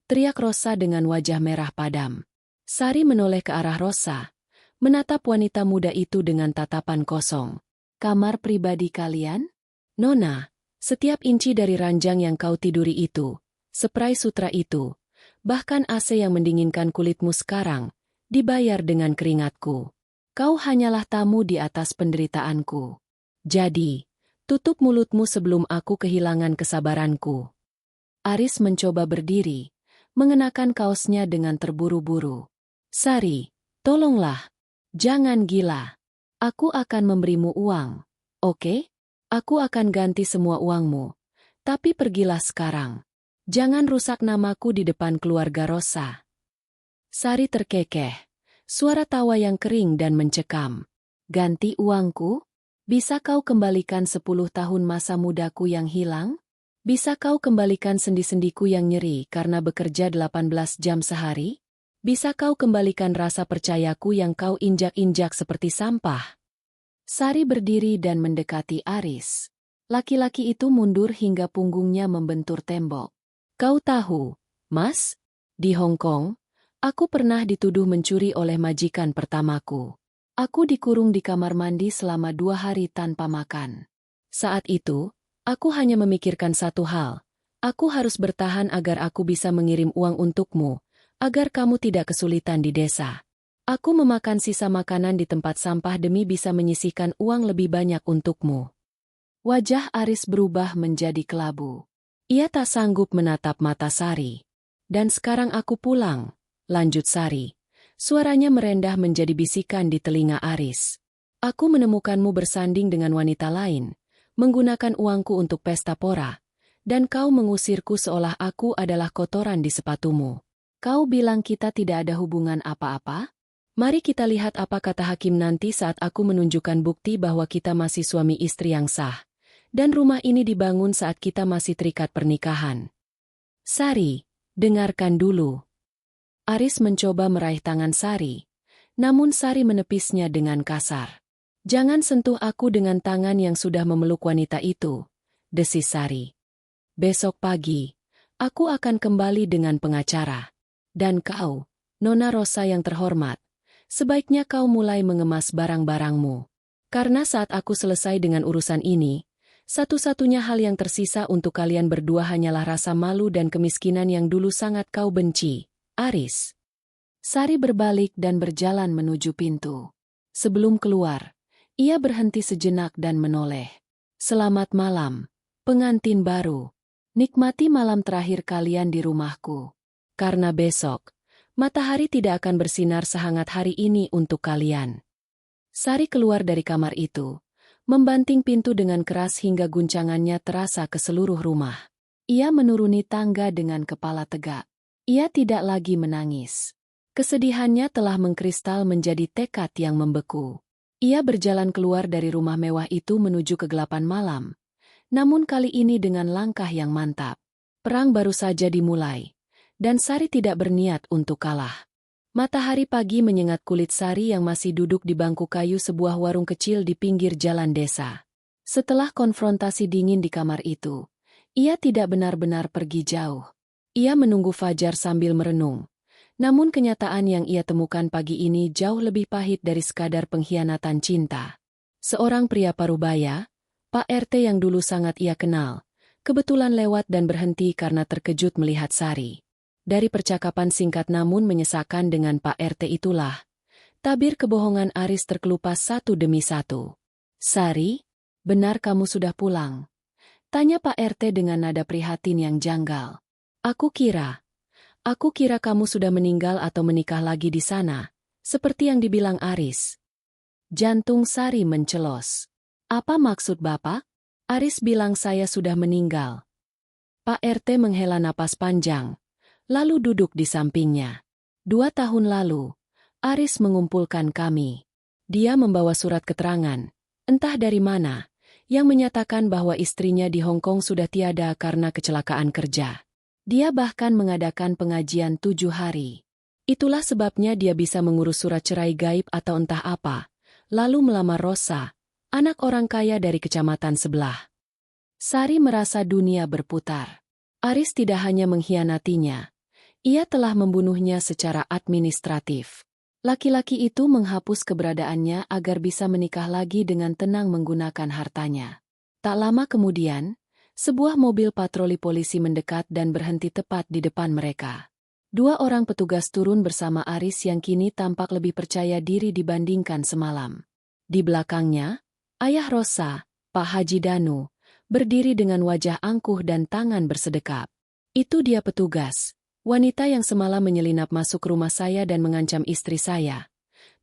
[SPEAKER 1] teriak Rosa dengan wajah merah padam. Sari menoleh ke arah Rosa, menatap wanita muda itu dengan tatapan kosong. "Kamar pribadi kalian? Nona, setiap inci dari ranjang yang kau tiduri itu, spray sutra itu, bahkan AC yang mendinginkan kulitmu sekarang, dibayar dengan keringatku. Kau hanyalah tamu di atas penderitaanku. Jadi, tutup mulutmu sebelum aku kehilangan kesabaranku." Aris mencoba berdiri, mengenakan kaosnya dengan terburu-buru. "Sari, tolonglah. Jangan gila. Aku akan memberimu uang, oke? Aku akan ganti semua uangmu. Tapi pergilah sekarang. Jangan rusak namaku di depan keluarga Rosa." Sari terkekeh. Suara tawa yang kering dan mencekam. "Ganti uangku? Bisa kau kembalikan 10 tahun masa mudaku yang hilang? Bisa kau kembalikan sendi-sendiku yang nyeri karena bekerja 18 jam sehari? Bisa kau kembalikan rasa percayaku yang kau injak-injak seperti sampah?" Sari berdiri dan mendekati Aris. Laki-laki itu mundur hingga punggungnya membentur tembok. "Kau tahu, Mas? Di Hong Kong, aku pernah dituduh mencuri oleh majikan pertamaku. Aku dikurung di kamar mandi selama 2 hari tanpa makan. Saat itu, aku hanya memikirkan satu hal. Aku harus bertahan agar aku bisa mengirim uang untukmu, agar kamu tidak kesulitan di desa. Aku memakan sisa makanan di tempat sampah demi bisa menyisihkan uang lebih banyak untukmu." Wajah Aris berubah menjadi kelabu. Ia tak sanggup menatap mata Sari. "Dan sekarang aku pulang," lanjut Sari. Suaranya merendah menjadi bisikan di telinga Aris. "Aku menemukanmu bersanding dengan wanita lain, menggunakan uangku untuk pesta pora, dan kau mengusirku seolah aku adalah kotoran di sepatumu. Kau bilang kita tidak ada hubungan apa-apa? Mari kita lihat apa kata hakim nanti saat aku menunjukkan bukti bahwa kita masih suami istri yang sah, dan rumah ini dibangun saat kita masih terikat pernikahan." "Sari, dengarkan dulu." Aris mencoba meraih tangan Sari, namun Sari menepisnya dengan kasar. "Jangan sentuh aku dengan tangan yang sudah memeluk wanita itu," desis Sari. "Besok pagi, aku akan kembali dengan pengacara. Dan kau, Nona Rosa yang terhormat, sebaiknya kau mulai mengemas barang-barangmu. Karena saat aku selesai dengan urusan ini, satu-satunya hal yang tersisa untuk kalian berdua hanyalah rasa malu dan kemiskinan yang dulu sangat kau benci, Aris." Sari berbalik dan berjalan menuju pintu. Sebelum keluar, ia berhenti sejenak dan menoleh. "Selamat malam, pengantin baru. Nikmati malam terakhir kalian di rumahku. Karena besok, matahari tidak akan bersinar sehangat hari ini untuk kalian." Sari keluar dari kamar itu, membanting pintu dengan keras hingga guncangannya terasa ke seluruh rumah. Ia menuruni tangga dengan kepala tegak. Ia tidak lagi menangis. Kesedihannya telah mengkristal menjadi tekad yang membeku. Ia berjalan keluar dari rumah mewah itu menuju kegelapan malam, namun kali ini dengan langkah yang mantap. Perang baru saja dimulai, dan Sari tidak berniat untuk kalah. Matahari pagi menyengat kulit Sari yang masih duduk di bangku kayu sebuah warung kecil di pinggir jalan desa. Setelah konfrontasi dingin di kamar itu, ia tidak benar-benar pergi jauh. Ia menunggu fajar sambil merenung. Namun kenyataan yang ia temukan pagi ini jauh lebih pahit dari sekadar pengkhianatan cinta. Seorang pria parubaya, Pak RT yang dulu sangat ia kenal, kebetulan lewat dan berhenti karena terkejut melihat Sari. Dari percakapan singkat namun menyesakan dengan Pak RT itulah, tabir kebohongan Aris terkelupas satu demi satu. "Sari, benar kamu sudah pulang?" tanya Pak RT dengan nada prihatin yang janggal. Aku kira kamu sudah meninggal atau menikah lagi di sana, seperti yang dibilang Aris." Jantung Sari mencelos. "Apa maksud Bapak?" "Aris bilang saya sudah meninggal." Pak RT menghela napas panjang, lalu duduk di sampingnya. 2 tahun lalu, Aris mengumpulkan kami. Dia membawa surat keterangan, entah dari mana, yang menyatakan bahwa istrinya di Hong Kong sudah tiada karena kecelakaan kerja. Dia bahkan mengadakan pengajian 7 hari. Itulah sebabnya dia bisa mengurus surat cerai gaib atau entah apa, lalu melamar Rosa, anak orang kaya dari kecamatan sebelah. Sari merasa dunia berputar. Aris tidak hanya mengkhianatinya, ia telah membunuhnya secara administratif. Laki-laki itu menghapus keberadaannya agar bisa menikah lagi dengan tenang menggunakan hartanya. Tak lama kemudian, sebuah mobil patroli polisi mendekat dan berhenti tepat di depan mereka. 2 orang petugas turun bersama Aris yang kini tampak lebih percaya diri dibandingkan semalam. Di belakangnya, ayah Rosa, Pak Haji Danu, berdiri dengan wajah angkuh dan tangan bersedekap. "Itu dia petugas, wanita yang semalam menyelinap masuk rumah saya dan mengancam istri saya,"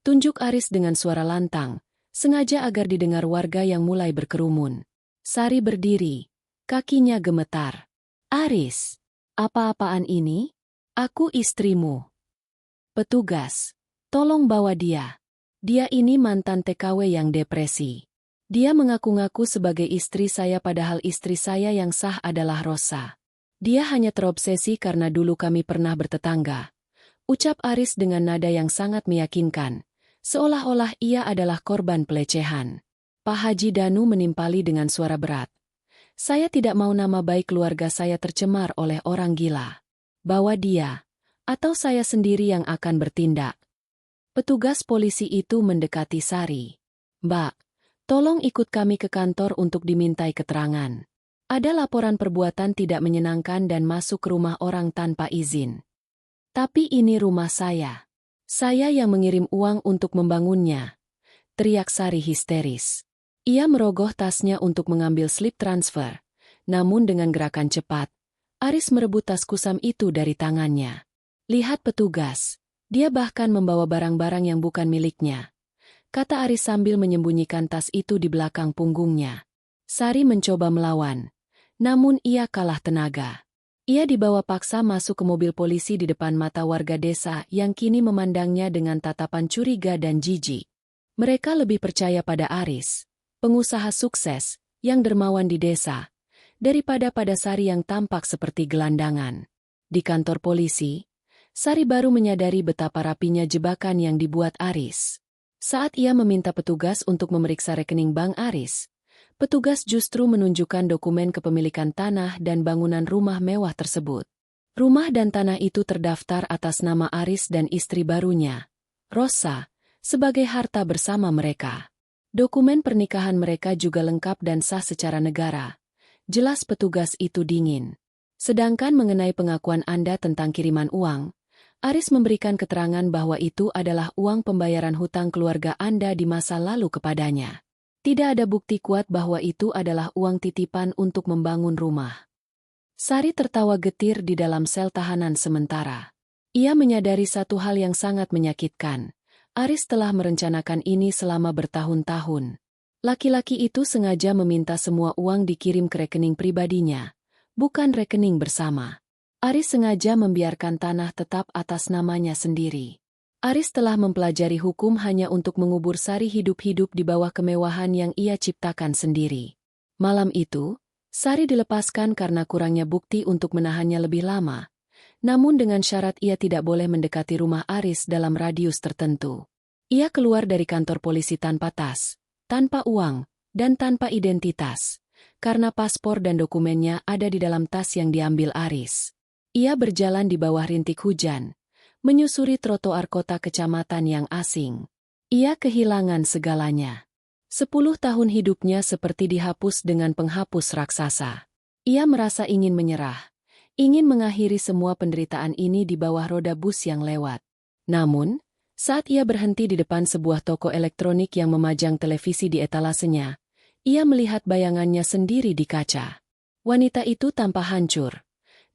[SPEAKER 1] tunjuk Aris dengan suara lantang, sengaja agar didengar warga yang mulai berkerumun. Sari berdiri, kakinya gemetar. "Aris, apa-apaan ini? Aku istrimu." "Petugas, tolong bawa dia. Dia ini mantan TKW yang depresi. Dia mengaku-ngaku sebagai istri saya padahal istri saya yang sah adalah Rosa. Dia hanya terobsesi karena dulu kami pernah bertetangga," ucap Aris dengan nada yang sangat meyakinkan, seolah-olah ia adalah korban pelecehan. Pak Haji Danu menimpali dengan suara berat. "Saya tidak mau nama baik keluarga saya tercemar oleh orang gila. Bawa dia, atau saya sendiri yang akan bertindak." Petugas polisi itu mendekati Sari. "Mbak, tolong ikut kami ke kantor untuk dimintai keterangan. Ada laporan perbuatan tidak menyenangkan dan masuk ke rumah orang tanpa izin." "Tapi ini rumah saya. Saya yang mengirim uang untuk membangunnya," teriak Sari histeris. Ia merogoh tasnya untuk mengambil slip transfer, namun dengan gerakan cepat, Aris merebut tas kusam itu dari tangannya. "Lihat petugas, dia bahkan membawa barang-barang yang bukan miliknya," kata Aris sambil menyembunyikan tas itu di belakang punggungnya. Sari mencoba melawan, namun ia kalah tenaga. Ia dibawa paksa masuk ke mobil polisi di depan mata warga desa yang kini memandangnya dengan tatapan curiga dan jijik. Mereka lebih percaya pada Aris, pengusaha sukses, yang dermawan di desa, daripada pada Sari yang tampak seperti gelandangan. Di kantor polisi, Sari baru menyadari betapa rapinya jebakan yang dibuat Aris. Saat ia meminta petugas untuk memeriksa rekening bank Aris, petugas justru menunjukkan dokumen kepemilikan tanah dan bangunan rumah mewah tersebut. Rumah dan tanah itu terdaftar atas nama Aris dan istri barunya, Rosa, sebagai harta bersama mereka. Dokumen pernikahan mereka juga lengkap dan sah secara negara. Jelas petugas itu dingin. Sedangkan mengenai pengakuan Anda tentang kiriman uang, Aris memberikan keterangan bahwa itu adalah uang pembayaran hutang keluarga Anda di masa lalu kepadanya. Tidak ada bukti kuat bahwa itu adalah uang titipan untuk membangun rumah. Sari tertawa getir di dalam sel tahanan sementara. Ia menyadari satu hal yang sangat menyakitkan. Aris telah merencanakan ini selama bertahun-tahun. Laki-laki itu sengaja meminta semua uang dikirim ke rekening pribadinya, bukan rekening bersama. Aris sengaja membiarkan tanah tetap atas namanya sendiri. Aris telah mempelajari hukum hanya untuk mengubur Sari hidup-hidup di bawah kemewahan yang ia ciptakan sendiri. Malam itu, Sari dilepaskan karena kurangnya bukti untuk menahannya lebih lama, Namun dengan syarat ia tidak boleh mendekati rumah Aris dalam radius tertentu. Ia keluar dari kantor polisi tanpa tas, tanpa uang, dan tanpa identitas, karena paspor dan dokumennya ada di dalam tas yang diambil Aris. Ia berjalan di bawah rintik hujan, menyusuri trotoar kota kecamatan yang asing. Ia kehilangan segalanya. 10 tahun hidupnya seperti dihapus dengan penghapus raksasa. Ia merasa ingin menyerah, ingin mengakhiri semua penderitaan ini di bawah roda bus yang lewat. Namun, saat ia berhenti di depan sebuah toko elektronik yang memajang televisi di etalasenya, ia melihat bayangannya sendiri di kaca. Wanita itu tampak hancur,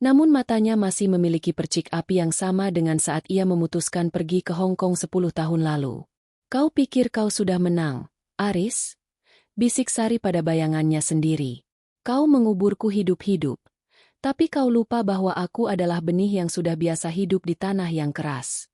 [SPEAKER 1] namun matanya masih memiliki percik api yang sama dengan saat ia memutuskan pergi ke Hong Kong 10 tahun lalu. "Kau pikir kau sudah menang, Aris?" bisik Sari pada bayangannya sendiri. "Kau menguburku hidup-hidup, tapi kau lupa bahwa aku adalah benih yang sudah biasa hidup di tanah yang keras."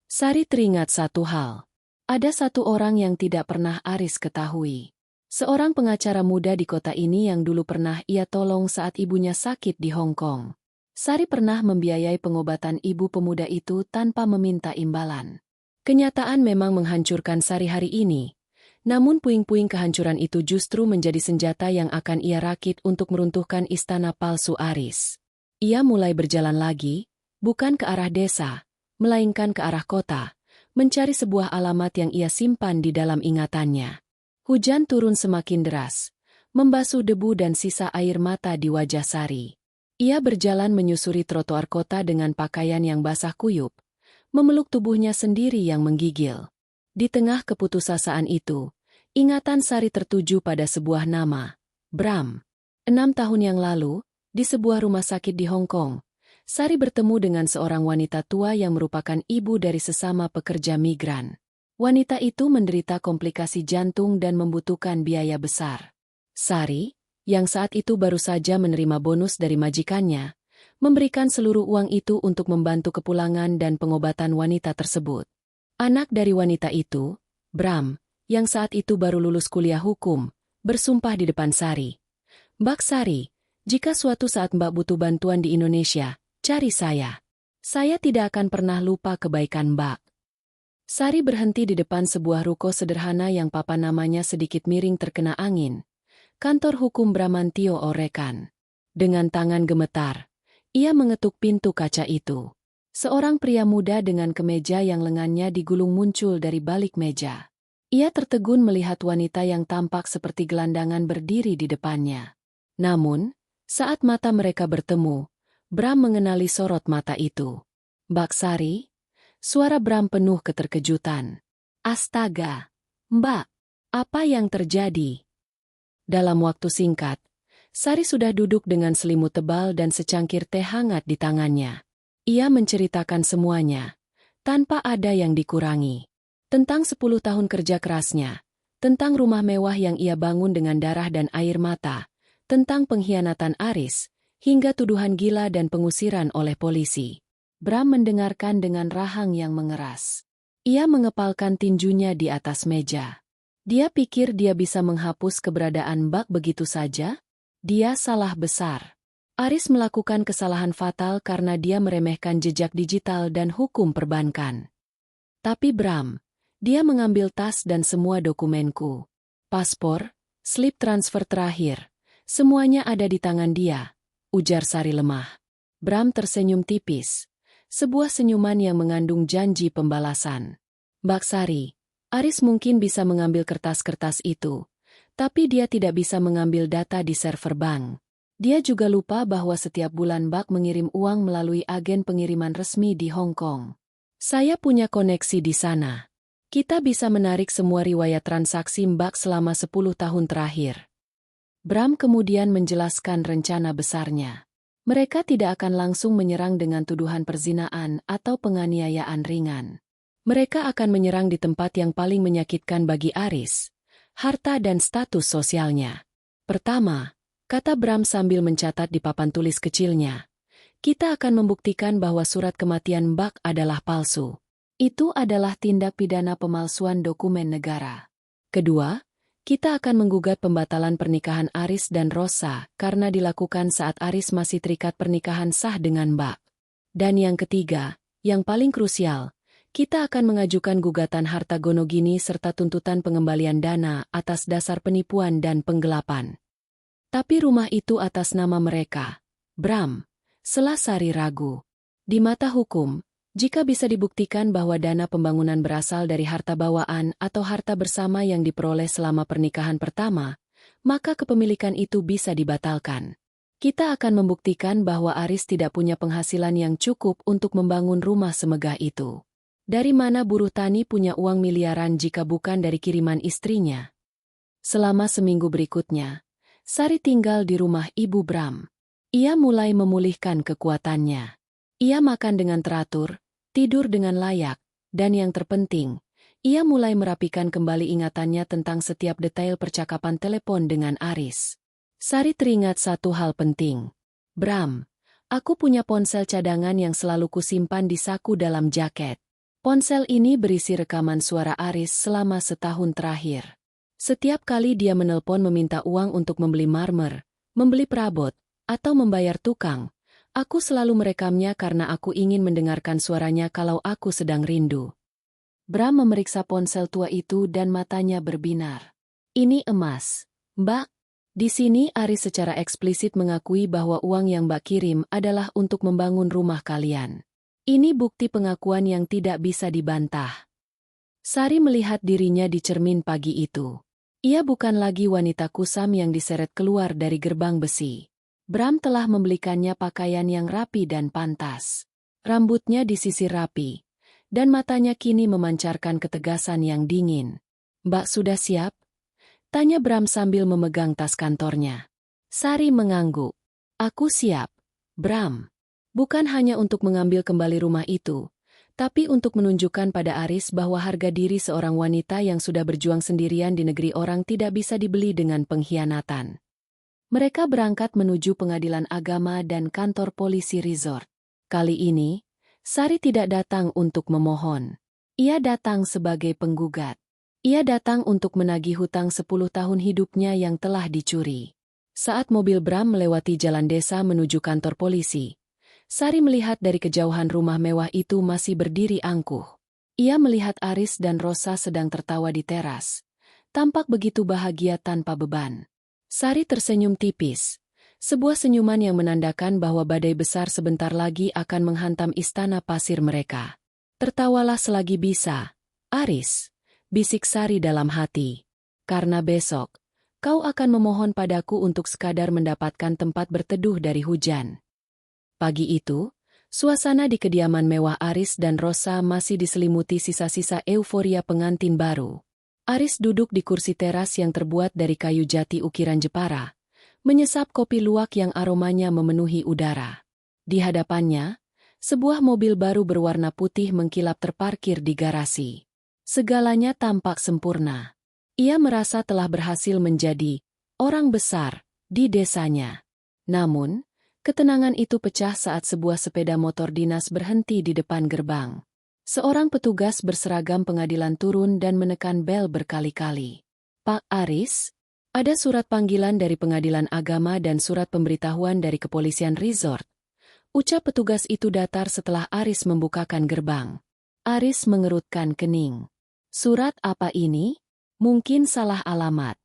[SPEAKER 1] Sari teringat satu hal. Ada satu orang yang tidak pernah Aris ketahui. Seorang pengacara muda di kota ini yang dulu pernah ia tolong saat ibunya sakit di Hong Kong. Sari pernah membiayai pengobatan ibu pemuda itu tanpa meminta imbalan. Kenyataan memang menghancurkan Sari hari ini. Namun puing-puing kehancuran itu justru menjadi senjata yang akan ia rakit untuk meruntuhkan istana palsu Aris. Ia mulai berjalan lagi, bukan ke arah desa, melainkan ke arah kota, mencari sebuah alamat yang ia simpan di dalam ingatannya. Hujan turun semakin deras, membasuh debu dan sisa air mata di wajah Sari. Ia berjalan menyusuri trotoar kota dengan pakaian yang basah kuyup, memeluk tubuhnya sendiri yang menggigil. Di tengah keputusasaan itu, ingatan Sari tertuju pada sebuah nama, Bram. 6 tahun yang lalu, di sebuah rumah sakit di Hong Kong, Sari bertemu dengan seorang wanita tua yang merupakan ibu dari sesama pekerja migran. Wanita itu menderita komplikasi jantung dan membutuhkan biaya besar. Sari, yang saat itu baru saja menerima bonus dari majikannya, memberikan seluruh uang itu untuk membantu kepulangan dan pengobatan wanita tersebut. Anak dari wanita itu, Bram, yang saat itu baru lulus kuliah hukum, bersumpah di depan Sari. "Mbak Sari, jika suatu saat Mbak butuh bantuan di Indonesia, cari saya. Saya tidak akan pernah lupa kebaikan Mbak." Sari berhenti di depan sebuah ruko sederhana yang papan namanya sedikit miring terkena angin. Kantor Hukum Bramantio Orekan. Dengan tangan gemetar, ia mengetuk pintu kaca itu. Seorang pria muda dengan kemeja yang lengannya digulung muncul dari balik meja. Ia tertegun melihat wanita yang tampak seperti gelandangan berdiri di depannya. Namun, saat mata mereka bertemu, Bram mengenali sorot mata itu. "Mbak Sari?" Suara Bram penuh keterkejutan. "Astaga, Mbak, apa yang terjadi?" Dalam waktu singkat, Sari sudah duduk dengan selimut tebal dan secangkir teh hangat di tangannya. Ia menceritakan semuanya, tanpa ada yang dikurangi. Tentang 10 tahun kerja kerasnya, tentang rumah mewah yang ia bangun dengan darah dan air mata, tentang pengkhianatan Aris, hingga tuduhan gila dan pengusiran oleh polisi. Bram mendengarkan dengan rahang yang mengeras. Ia mengepalkan tinjunya di atas meja. Dia pikir dia bisa menghapus keberadaan Mbak begitu saja? Dia salah besar. Aris melakukan kesalahan fatal karena dia meremehkan jejak digital dan hukum perbankan. Tapi Bram, dia mengambil tas dan semua dokumenku. Paspor, slip transfer terakhir, semuanya ada di tangan dia, ujar Sari lemah. Bram tersenyum tipis. Sebuah senyuman yang mengandung janji pembalasan. "Mbak Sari, Aris mungkin bisa mengambil kertas-kertas itu, tapi dia tidak bisa mengambil data di server bank. Dia juga lupa bahwa setiap bulan Mbak mengirim uang melalui agen pengiriman resmi di Hong Kong. Saya punya koneksi di sana. Kita bisa menarik semua riwayat transaksi Mbak selama 10 tahun terakhir." Bram kemudian menjelaskan rencana besarnya. Mereka tidak akan langsung menyerang dengan tuduhan perzinaan atau penganiayaan ringan. Mereka akan menyerang di tempat yang paling menyakitkan bagi Aris, harta dan status sosialnya. "Pertama," kata Bram sambil mencatat di papan tulis kecilnya, "kita akan membuktikan bahwa surat kematian Mbak adalah palsu. Itu adalah tindak pidana pemalsuan dokumen negara. Kedua, kita akan menggugat pembatalan pernikahan Aris dan Rosa karena dilakukan saat Aris masih terikat pernikahan sah dengan Mbak. Dan yang ketiga, yang paling krusial, kita akan mengajukan gugatan harta gonogini serta tuntutan pengembalian dana atas dasar penipuan dan penggelapan. Tapi rumah itu atas nama mereka, Bram. Sela Sari ragu. Di mata hukum, jika bisa dibuktikan bahwa dana pembangunan berasal dari harta bawaan atau harta bersama yang diperoleh selama pernikahan pertama, maka kepemilikan itu bisa dibatalkan. Kita akan membuktikan bahwa Aris tidak punya penghasilan yang cukup untuk membangun rumah semegah itu. Dari mana buruh tani punya uang miliaran jika bukan dari kiriman istrinya? Selama seminggu berikutnya, Sari tinggal di rumah Ibu Bram. Ia mulai memulihkan kekuatannya. Ia makan dengan teratur, tidur dengan layak, dan yang terpenting, ia mulai merapikan kembali ingatannya tentang setiap detail percakapan telepon dengan Aris. Sari teringat satu hal penting. Bram, aku punya ponsel cadangan yang selalu kusimpan di saku dalam jaket. Ponsel ini berisi rekaman suara Aris selama setahun terakhir. Setiap kali dia menelpon meminta uang untuk membeli marmer, membeli perabot, atau membayar tukang, aku selalu merekamnya karena aku ingin mendengarkan suaranya kalau aku sedang rindu. Bram memeriksa ponsel tua itu dan matanya berbinar. Ini emas, Mbak. Di sini Aris secara eksplisit mengakui bahwa uang yang Mbak kirim adalah untuk membangun rumah kalian. Ini bukti pengakuan yang tidak bisa dibantah. Sari melihat dirinya di cermin pagi itu. Ia bukan lagi wanita kusam yang diseret keluar dari gerbang besi. Bram telah membelikannya pakaian yang rapi dan pantas. Rambutnya disisir rapi, dan matanya kini memancarkan ketegasan yang dingin. Mbak sudah siap? Tanya Bram sambil memegang tas kantornya. Sari mengangguk. Aku siap, Bram. Bukan hanya untuk mengambil kembali rumah itu, tapi untuk menunjukkan pada Aris bahwa harga diri seorang wanita yang sudah berjuang sendirian di negeri orang tidak bisa dibeli dengan pengkhianatan. Mereka berangkat menuju pengadilan agama dan kantor polisi resort. Kali ini, Sari tidak datang untuk memohon. Ia datang sebagai penggugat. Ia datang untuk menagih hutang 10 tahun hidupnya yang telah dicuri. Saat mobil Bram melewati jalan desa menuju kantor polisi, Sari melihat dari kejauhan rumah mewah itu masih berdiri angkuh. Ia melihat Aris dan Rosa sedang tertawa di teras. Tampak begitu bahagia tanpa beban. Sari tersenyum tipis. Sebuah senyuman yang menandakan bahwa badai besar sebentar lagi akan menghantam istana pasir mereka. Tertawalah selagi bisa, Aris, bisik Sari dalam hati. Karena besok, kau akan memohon padaku untuk sekadar mendapatkan tempat berteduh dari hujan. Pagi itu, suasana di kediaman mewah Aris dan Rosa masih diselimuti sisa-sisa euforia pengantin baru. Aris duduk di kursi teras yang terbuat dari kayu jati ukiran Jepara, menyesap kopi luwak yang aromanya memenuhi udara. Di hadapannya, sebuah mobil baru berwarna putih mengkilap terparkir di garasi. Segalanya tampak sempurna. Ia merasa telah berhasil menjadi orang besar di desanya. Namun, ketenangan itu pecah saat sebuah sepeda motor dinas berhenti di depan gerbang. Seorang petugas berseragam pengadilan turun dan menekan bel berkali-kali. Pak Aris, ada surat panggilan dari pengadilan agama dan surat pemberitahuan dari kepolisian resort. Ucap petugas itu datar setelah Aris membukakan gerbang. Aris mengerutkan kening. Surat apa ini? Mungkin salah alamat.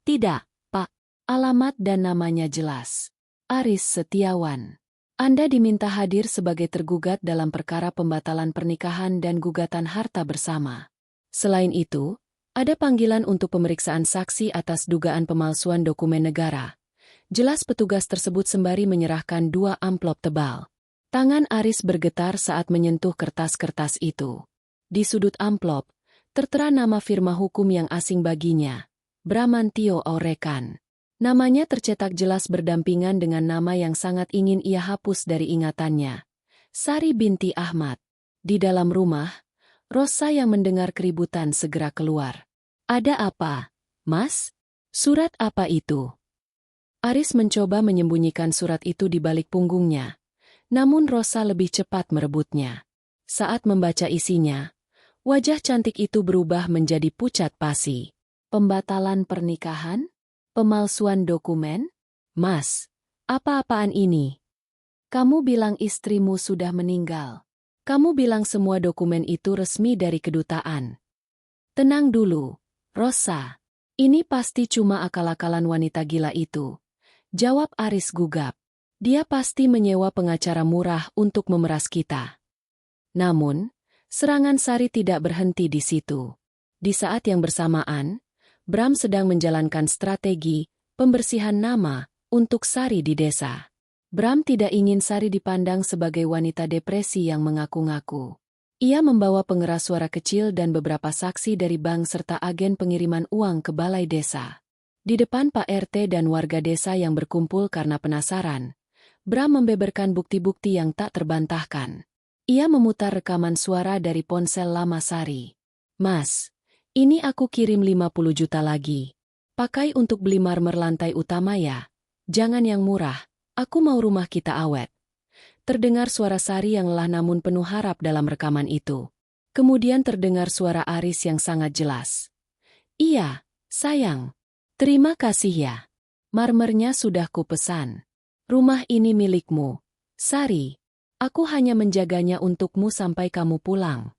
[SPEAKER 1] Tidak, Pak. Alamat dan namanya jelas. Aris Setiawan. Anda diminta hadir sebagai tergugat dalam perkara pembatalan pernikahan dan gugatan harta bersama. Selain itu, ada panggilan untuk pemeriksaan saksi atas dugaan pemalsuan dokumen negara. Jelas petugas tersebut sembari menyerahkan 2 amplop tebal. Tangan Aris bergetar saat menyentuh kertas-kertas itu. Di sudut amplop, tertera nama firma hukum yang asing baginya, Bramantio Aurekan. Namanya tercetak jelas berdampingan dengan nama yang sangat ingin ia hapus dari ingatannya. Sari binti Ahmad. Di dalam rumah, Rosa yang mendengar keributan segera keluar. Ada apa, Mas? Surat apa itu? Aris mencoba menyembunyikan surat itu di balik punggungnya. Namun Rosa lebih cepat merebutnya. Saat membaca isinya, wajah cantik itu berubah menjadi pucat pasi. Pembatalan pernikahan? Pemalsuan dokumen? Mas, apa-apaan ini? Kamu bilang istrimu sudah meninggal. Kamu bilang semua dokumen itu resmi dari kedutaan. Tenang dulu, Rosa. Ini pasti cuma akal-akalan wanita gila itu. Jawab Aris gugap. Dia pasti menyewa pengacara murah untuk memeras kita. Namun, serangan Sari tidak berhenti di situ. Di saat yang bersamaan, Bram sedang menjalankan strategi pembersihan nama untuk Sari di desa. Bram tidak ingin Sari dipandang sebagai wanita depresi yang mengaku-ngaku. Ia membawa pengeras suara kecil dan beberapa saksi dari bank serta agen pengiriman uang ke balai desa. Di depan Pak RT dan warga desa yang berkumpul karena penasaran, Bram membeberkan bukti-bukti yang tak terbantahkan. Ia memutar rekaman suara dari ponsel lama Sari. Mas, ini aku kirim 50 juta lagi. Pakai untuk beli marmer lantai utama ya. Jangan yang murah. Aku mau rumah kita awet. Terdengar suara Sari yang lelah namun penuh harap dalam rekaman itu. Kemudian terdengar suara Aris yang sangat jelas. Iya, sayang. Terima kasih ya. Marmernya sudah kupesan. Rumah ini milikmu. Sari, aku hanya menjaganya untukmu sampai kamu pulang.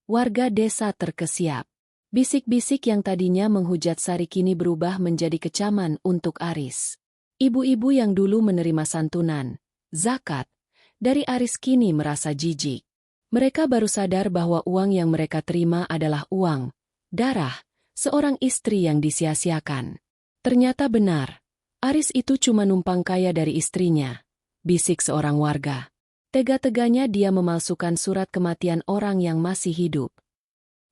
[SPEAKER 1] Warga desa terkesiap. Bisik-bisik yang tadinya menghujat Sari kini berubah menjadi kecaman untuk Aris. Ibu-ibu yang dulu menerima santunan, zakat, dari Aris kini merasa jijik. Mereka baru sadar bahwa uang yang mereka terima adalah uang, darah, seorang istri yang disia-siakan. Ternyata benar, Aris itu cuma numpang kaya dari istrinya, bisik seorang warga. Tega-teganya dia memalsukan surat kematian orang yang masih hidup.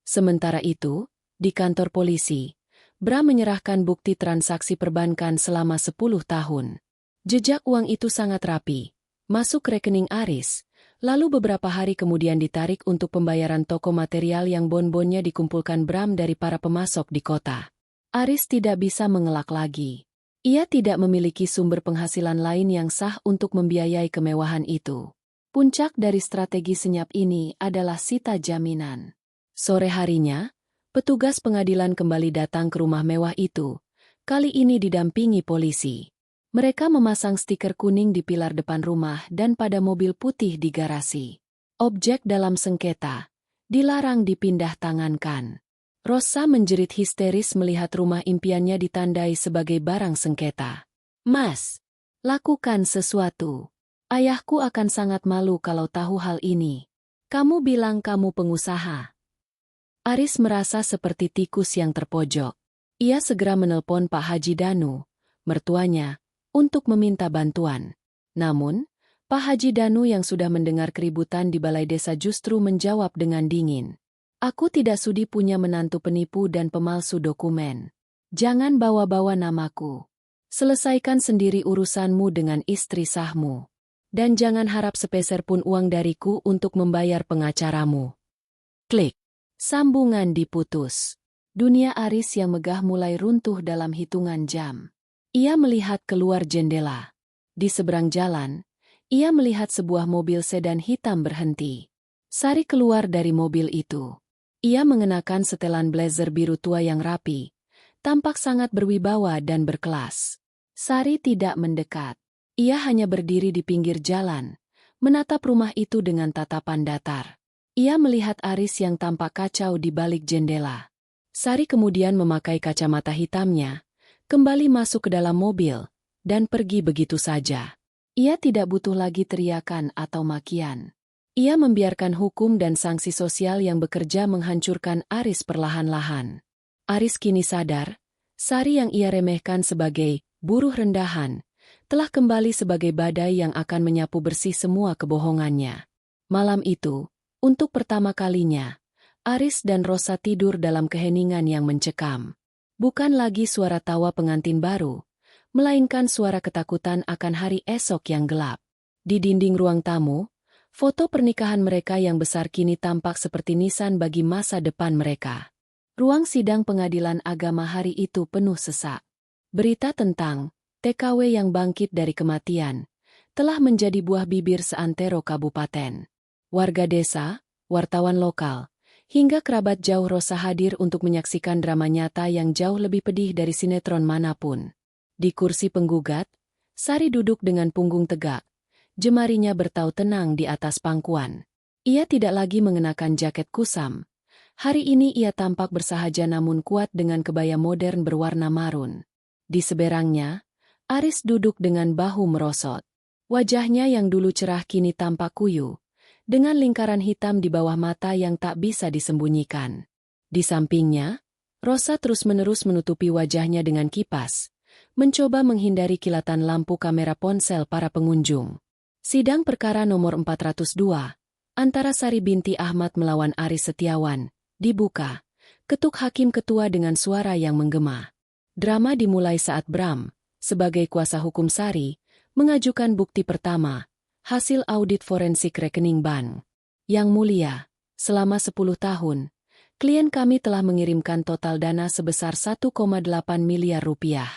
[SPEAKER 1] Sementara itu, di kantor polisi, Bram menyerahkan bukti transaksi perbankan selama 10 tahun. Jejak uang itu sangat rapi, masuk rekening Aris, lalu beberapa hari kemudian ditarik untuk pembayaran toko material yang bon-bonnya dikumpulkan Bram dari para pemasok di kota. Aris tidak bisa mengelak lagi. Ia tidak memiliki sumber penghasilan lain yang sah untuk membiayai kemewahan itu. Puncak dari strategi senyap ini adalah sita jaminan. Sore harinya, petugas pengadilan kembali datang ke rumah mewah itu, kali ini didampingi polisi. Mereka memasang stiker kuning di pilar depan rumah dan pada mobil putih di garasi. Objek dalam sengketa, dilarang dipindah tangankan. Rosa menjerit histeris melihat rumah impiannya ditandai sebagai barang sengketa. Mas, lakukan sesuatu. Ayahku akan sangat malu kalau tahu hal ini. Kamu bilang kamu pengusaha. Aris merasa seperti tikus yang terpojok. Ia segera menelpon Pak Haji Danu, mertuanya, untuk meminta bantuan. Namun, Pak Haji Danu yang sudah mendengar keributan di balai desa justru menjawab dengan dingin. Aku tidak sudi punya menantu penipu dan pemalsu dokumen. Jangan bawa-bawa namaku. Selesaikan sendiri urusanmu dengan istri sahmu. Dan jangan harap sepeser pun uang dariku untuk membayar pengacaramu. Klik. Sambungan diputus. Dunia Aris yang megah mulai runtuh dalam hitungan jam. Ia melihat keluar jendela. Di seberang jalan, ia melihat sebuah mobil sedan hitam berhenti. Sari keluar dari mobil itu. Ia mengenakan setelan blazer biru tua yang rapi, tampak sangat berwibawa dan berkelas. Sari tidak mendekat. Ia hanya berdiri di pinggir jalan, menatap rumah itu dengan tatapan datar. Ia melihat Aris yang tampak kacau di balik jendela. Sari kemudian memakai kacamata hitamnya, kembali masuk ke dalam mobil, dan pergi begitu saja. Ia tidak butuh lagi teriakan atau makian. Ia membiarkan hukum dan sanksi sosial yang bekerja menghancurkan Aris perlahan-lahan. Aris kini sadar, Sari yang ia remehkan sebagai buruh rendahan, telah kembali sebagai badai yang akan menyapu bersih semua kebohongannya. Malam itu, untuk pertama kalinya, Aris dan Rosa tidur dalam keheningan yang mencekam. Bukan lagi suara tawa pengantin baru, melainkan suara ketakutan akan hari esok yang gelap. Di dinding ruang tamu, foto pernikahan mereka yang besar kini tampak seperti nisan bagi masa depan mereka. Ruang sidang pengadilan agama hari itu penuh sesak. Berita tentang TKW yang bangkit dari kematian telah menjadi buah bibir seantero kabupaten. Warga desa, wartawan lokal, hingga kerabat jauh Rosa hadir untuk menyaksikan drama nyata yang jauh lebih pedih dari sinetron manapun. Di kursi penggugat, Sari duduk dengan punggung tegak. Jemarinya bertaut tenang di atas pangkuan. Ia tidak lagi mengenakan jaket kusam. Hari ini ia tampak bersahaja namun kuat dengan kebaya modern berwarna marun. Di seberangnya, Aris duduk dengan bahu merosot. Wajahnya yang dulu cerah kini tampak kuyu, dengan lingkaran hitam di bawah mata yang tak bisa disembunyikan. Di sampingnya, Rosa terus-menerus menutupi wajahnya dengan kipas, mencoba menghindari kilatan lampu kamera ponsel para pengunjung. Sidang perkara nomor 402, antara Sari binti Ahmad melawan Aris Setiawan, dibuka. Ketuk hakim ketua dengan suara yang menggema. Drama dimulai saat Bram, sebagai kuasa hukum Sari, mengajukan bukti pertama, hasil audit forensik rekening bank. Yang mulia, selama 10 tahun, klien kami telah mengirimkan total dana sebesar 1,8 miliar rupiah.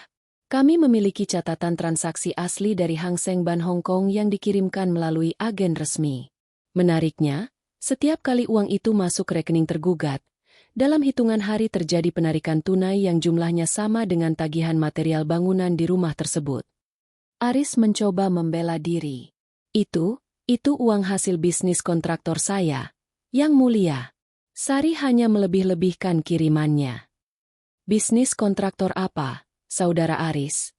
[SPEAKER 1] Kami memiliki catatan transaksi asli dari Hang Seng Bank Hong Kong yang dikirimkan melalui agen resmi. Menariknya, setiap kali uang itu masuk rekening tergugat, dalam hitungan hari terjadi penarikan tunai yang jumlahnya sama dengan tagihan material bangunan di rumah tersebut. Aris mencoba membela diri. Itu uang hasil bisnis kontraktor saya. Yang mulia, Sari hanya melebih-lebihkan kirimannya. Bisnis kontraktor apa, Saudara Aris?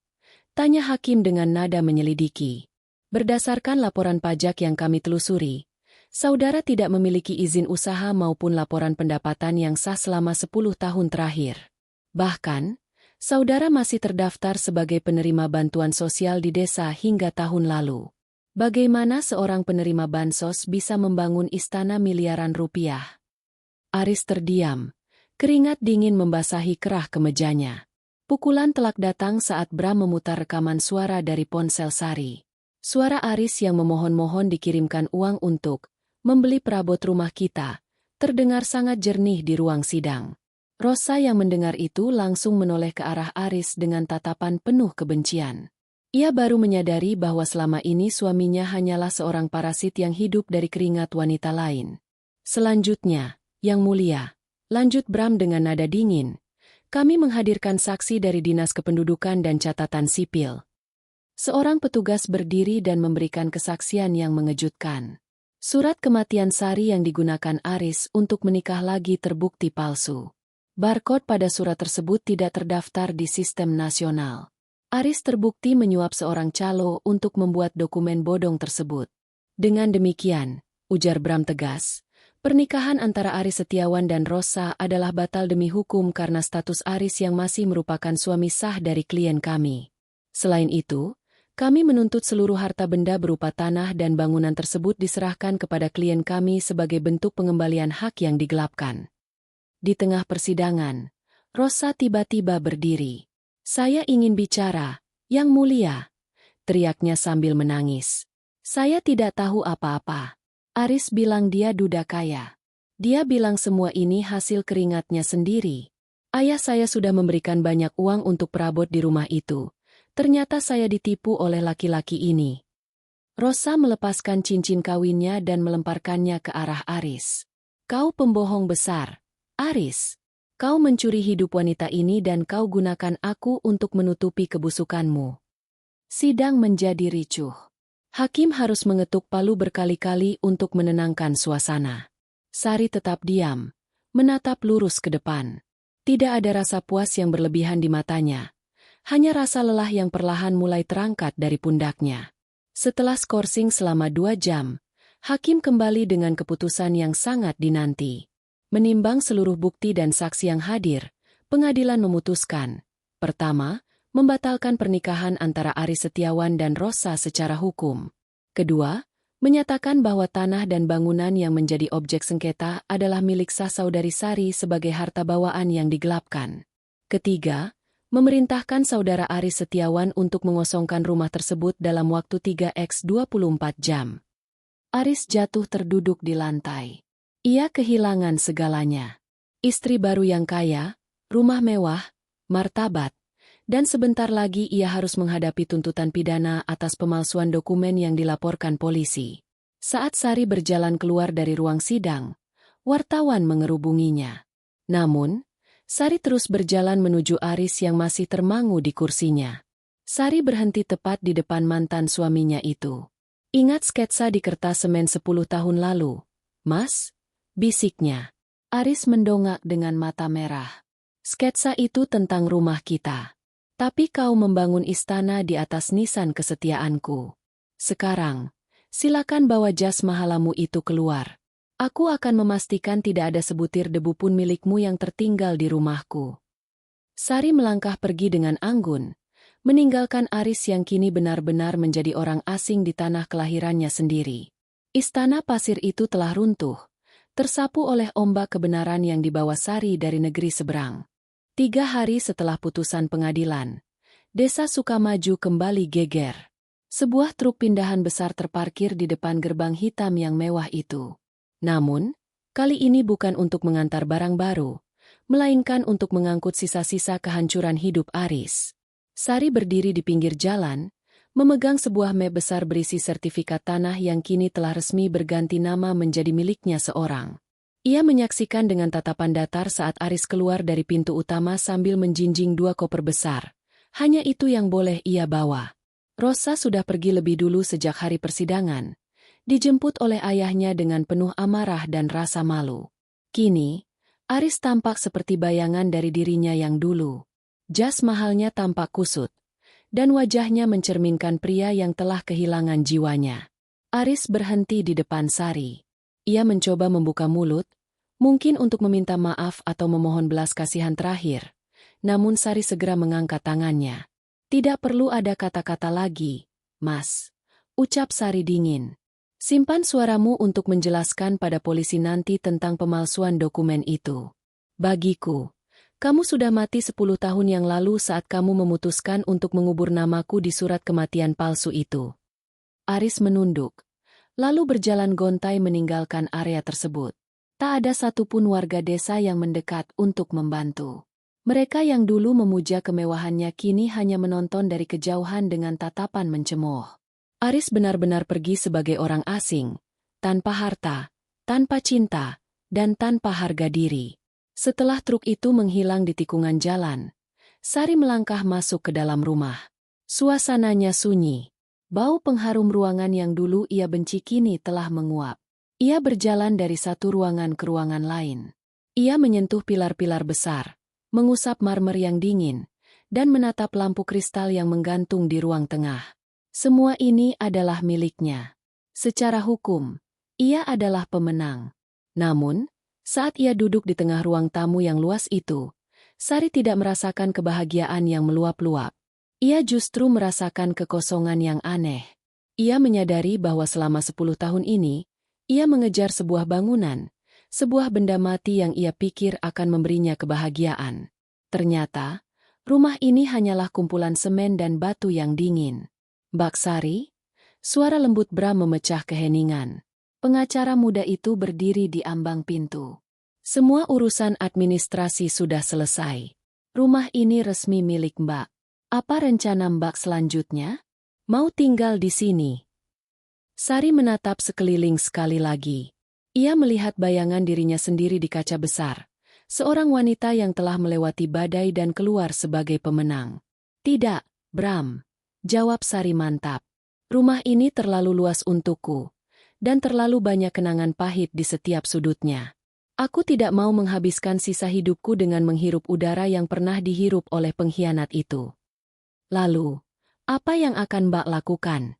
[SPEAKER 1] Tanya hakim dengan nada menyelidiki. Berdasarkan laporan pajak yang kami telusuri, saudara tidak memiliki izin usaha maupun laporan pendapatan yang sah selama 10 tahun terakhir. Bahkan, saudara masih terdaftar sebagai penerima bantuan sosial di desa hingga tahun lalu. Bagaimana seorang penerima bansos bisa membangun istana miliaran rupiah? Aris terdiam. Keringat dingin membasahi kerah kemejanya. Pukulan telak datang saat Bram memutar rekaman suara dari ponsel Sari. Suara Aris yang memohon-mohon dikirimkan uang untuk membeli perabot rumah kita, terdengar sangat jernih di ruang sidang. Rosa yang mendengar itu langsung menoleh ke arah Aris dengan tatapan penuh kebencian. Ia baru menyadari bahwa selama ini suaminya hanyalah seorang parasit yang hidup dari keringat wanita lain. Selanjutnya, Yang mulia, lanjut Bram dengan nada dingin, kami menghadirkan saksi dari Dinas Kependudukan dan Catatan Sipil. Seorang petugas berdiri dan memberikan kesaksian yang mengejutkan. Surat kematian Sari yang digunakan Aris untuk menikah lagi terbukti palsu. Barcode pada surat tersebut tidak terdaftar di sistem nasional. Aris terbukti menyuap seorang calo untuk membuat dokumen bodong tersebut. Dengan demikian, ujar Bram tegas, pernikahan antara Aris Setiawan dan Rosa adalah batal demi hukum karena status Aris yang masih merupakan suami sah dari klien kami. Selain itu, kami menuntut seluruh harta benda berupa tanah dan bangunan tersebut diserahkan kepada klien kami sebagai bentuk pengembalian hak yang digelapkan. Di tengah persidangan, Rosa tiba-tiba berdiri. Saya ingin bicara, Yang mulia, teriaknya sambil menangis. Saya tidak tahu apa-apa. Aris bilang dia duda kaya. Dia bilang semua ini hasil keringatnya sendiri. Ayah saya sudah memberikan banyak uang untuk perabot di rumah itu. Ternyata saya ditipu oleh laki-laki ini. Rosa melepaskan cincin kawinnya dan melemparkannya ke arah Aris. Kau pembohong besar, Aris. Kau mencuri hidup wanita ini dan kau gunakan aku untuk menutupi kebusukanmu. Sidang menjadi ricuh. Hakim harus mengetuk palu berkali-kali untuk menenangkan suasana. Sari tetap diam, menatap lurus ke depan. Tidak ada rasa puas yang berlebihan di matanya. Hanya rasa lelah yang perlahan mulai terangkat dari pundaknya. Setelah skorsing selama 2 jam, hakim kembali dengan keputusan yang sangat dinanti. Menimbang seluruh bukti dan saksi yang hadir, pengadilan memutuskan. Pertama, membatalkan pernikahan antara Aris Setiawan dan Rosa secara hukum. Kedua, menyatakan bahwa tanah dan bangunan yang menjadi objek sengketa adalah milik sah saudari Sari sebagai harta bawaan yang digelapkan. Ketiga, memerintahkan saudara Aris Setiawan untuk mengosongkan rumah tersebut dalam waktu 3x24 jam. Aris jatuh terduduk di lantai. Ia kehilangan segalanya. Istri baru yang kaya, rumah mewah, martabat, dan sebentar lagi ia harus menghadapi tuntutan pidana atas pemalsuan dokumen yang dilaporkan polisi. Saat Sari berjalan keluar dari ruang sidang, wartawan mengerubunginya. Namun, Sari terus berjalan menuju Aris yang masih termangu di kursinya. Sari berhenti tepat di depan mantan suaminya itu. Ingat sketsa di kertas semen 10 tahun lalu, Mas? Bisiknya. Aris mendongak dengan mata merah. Sketsa itu tentang rumah kita. Tapi kau membangun istana di atas nisan kesetiaanku. Sekarang, silakan bawa jas mahalamu itu keluar. Aku akan memastikan tidak ada sebutir debu pun milikmu yang tertinggal di rumahku. Sari melangkah pergi dengan anggun, meninggalkan Aris yang kini benar-benar menjadi orang asing di tanah kelahirannya sendiri. Istana pasir itu telah runtuh, tersapu oleh ombak kebenaran yang dibawa Sari dari negeri seberang. 3 hari setelah putusan pengadilan, Desa Sukamaju kembali geger. Sebuah truk pindahan besar terparkir di depan gerbang hitam yang mewah itu. Namun, kali ini bukan untuk mengantar barang baru, melainkan untuk mengangkut sisa-sisa kehancuran hidup Aris. Sari berdiri di pinggir jalan, memegang sebuah map besar berisi sertifikat tanah yang kini telah resmi berganti nama menjadi miliknya seorang. Ia menyaksikan dengan tatapan datar saat Aris keluar dari pintu utama sambil menjinjing 2 koper besar. Hanya itu yang boleh ia bawa. Rosa sudah pergi lebih dulu sejak hari persidangan, dijemput oleh ayahnya dengan penuh amarah dan rasa malu. Kini, Aris tampak seperti bayangan dari dirinya yang dulu. Jas mahalnya tampak kusut, dan wajahnya mencerminkan pria yang telah kehilangan jiwanya. Aris berhenti di depan Sari. Ia mencoba membuka mulut, mungkin untuk meminta maaf atau memohon belas kasihan terakhir. Namun Sari segera mengangkat tangannya. Tidak perlu ada kata-kata lagi, Mas. Ucap Sari dingin. Simpan suaramu untuk menjelaskan pada polisi nanti tentang pemalsuan dokumen itu. Bagiku, kamu sudah mati 10 tahun yang lalu saat kamu memutuskan untuk mengubur namaku di surat kematian palsu itu. Aris menunduk, lalu berjalan gontai meninggalkan area tersebut. Tak ada satupun warga desa yang mendekat untuk membantu. Mereka yang dulu memuja kemewahannya kini hanya menonton dari kejauhan dengan tatapan mencemooh. Aris benar-benar pergi sebagai orang asing, tanpa harta, tanpa cinta, dan tanpa harga diri. Setelah truk itu menghilang di tikungan jalan, Sari melangkah masuk ke dalam rumah. Suasananya sunyi. Bau pengharum ruangan yang dulu ia benci kini telah menguap. Ia berjalan dari satu ruangan ke ruangan lain. Ia menyentuh pilar-pilar besar, mengusap marmer yang dingin, dan menatap lampu kristal yang menggantung di ruang tengah. Semua ini adalah miliknya. Secara hukum, ia adalah pemenang. Namun, saat ia duduk di tengah ruang tamu yang luas itu, Sari tidak merasakan kebahagiaan yang meluap-luap. Ia justru merasakan kekosongan yang aneh. Ia menyadari bahwa selama 10 tahun ini, ia mengejar sebuah bangunan, sebuah benda mati yang ia pikir akan memberinya kebahagiaan. Ternyata, rumah ini hanyalah kumpulan semen dan batu yang dingin. Mbak Sari? Suara lembut Bram memecah keheningan. Pengacara muda itu berdiri di ambang pintu. Semua urusan administrasi sudah selesai. Rumah ini resmi milik Mbak. Apa rencana Mbak selanjutnya? Mau tinggal di sini? Sari menatap sekeliling sekali lagi. Ia melihat bayangan dirinya sendiri di kaca besar. Seorang wanita yang telah melewati badai dan keluar sebagai pemenang. Tidak, Bram. Jawab Sari mantap. Rumah ini terlalu luas untukku, dan terlalu banyak kenangan pahit di setiap sudutnya. Aku tidak mau menghabiskan sisa hidupku dengan menghirup udara yang pernah dihirup oleh pengkhianat itu. Lalu, apa yang akan Mbak lakukan?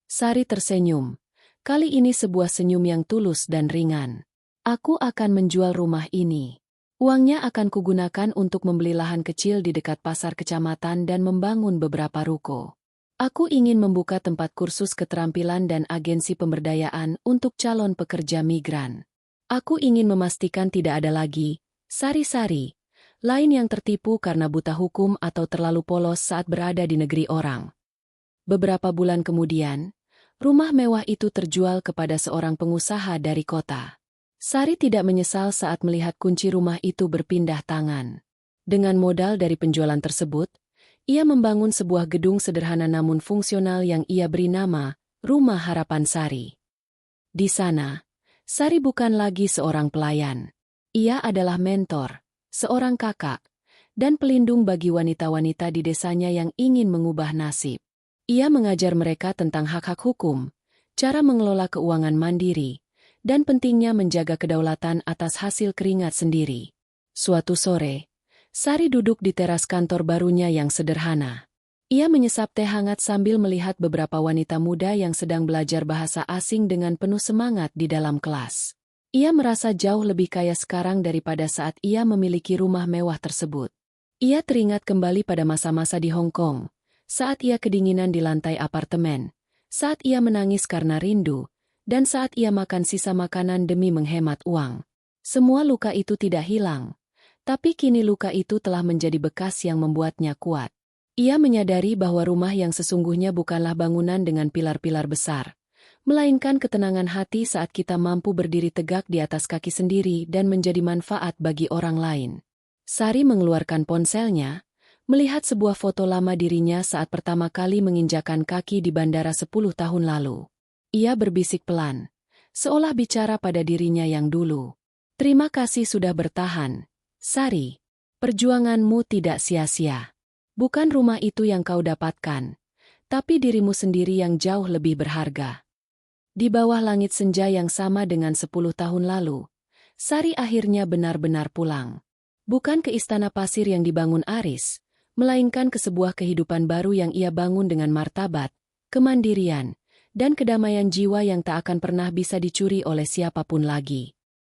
[SPEAKER 1] Sari tersenyum. Kali ini sebuah senyum yang tulus dan ringan. Aku akan menjual rumah ini. Uangnya akan kugunakan untuk membeli lahan kecil di dekat pasar kecamatan dan membangun beberapa ruko. Aku ingin membuka tempat kursus keterampilan dan agensi pemberdayaan untuk calon pekerja migran. Aku ingin memastikan tidak ada lagi, Sari-Sari, lain yang tertipu karena buta hukum atau terlalu polos saat berada di negeri orang. Beberapa bulan kemudian, rumah mewah itu terjual kepada seorang pengusaha dari kota. Sari tidak menyesal saat melihat kunci rumah itu berpindah tangan. Dengan modal dari penjualan tersebut, ia membangun sebuah gedung sederhana namun fungsional yang ia beri nama Rumah Harapan Sari. Di sana, Sari bukan lagi seorang pelayan. Ia adalah mentor, seorang kakak, dan pelindung bagi wanita-wanita di desanya yang ingin mengubah nasib. Ia mengajar mereka tentang hak-hak hukum, cara mengelola keuangan mandiri, dan pentingnya menjaga kedaulatan atas hasil keringat sendiri. Suatu sore, Sari duduk di teras kantor barunya yang sederhana. Ia menyesap teh hangat sambil melihat beberapa wanita muda yang sedang belajar bahasa asing dengan penuh semangat di dalam kelas. Ia merasa jauh lebih kaya sekarang daripada saat ia memiliki rumah mewah tersebut. Ia teringat kembali pada masa-masa di Hong Kong, saat ia kedinginan di lantai apartemen, saat ia menangis karena rindu, dan saat ia makan sisa makanan demi menghemat uang. Semua luka itu tidak hilang, tapi kini luka itu telah menjadi bekas yang membuatnya kuat. Ia menyadari bahwa rumah yang sesungguhnya bukanlah bangunan dengan pilar-pilar besar, melainkan ketenangan hati saat kita mampu berdiri tegak di atas kaki sendiri dan menjadi manfaat bagi orang lain. Sari mengeluarkan ponselnya, melihat sebuah foto lama dirinya saat pertama kali menginjakan kaki di bandara 10 tahun lalu. Ia berbisik pelan, seolah bicara pada dirinya yang dulu. Terima kasih sudah bertahan, Sari. Perjuanganmu tidak sia-sia. Bukan rumah itu yang kau dapatkan, tapi dirimu sendiri yang jauh lebih berharga. Di bawah langit senja yang sama dengan 10 tahun lalu, Sari akhirnya benar-benar pulang. Bukan ke istana pasir yang dibangun Aris, melainkan ke sebuah kehidupan baru yang ia bangun dengan martabat, kemandirian, dan kedamaian jiwa yang tak akan pernah bisa dicuri oleh siapapun lagi.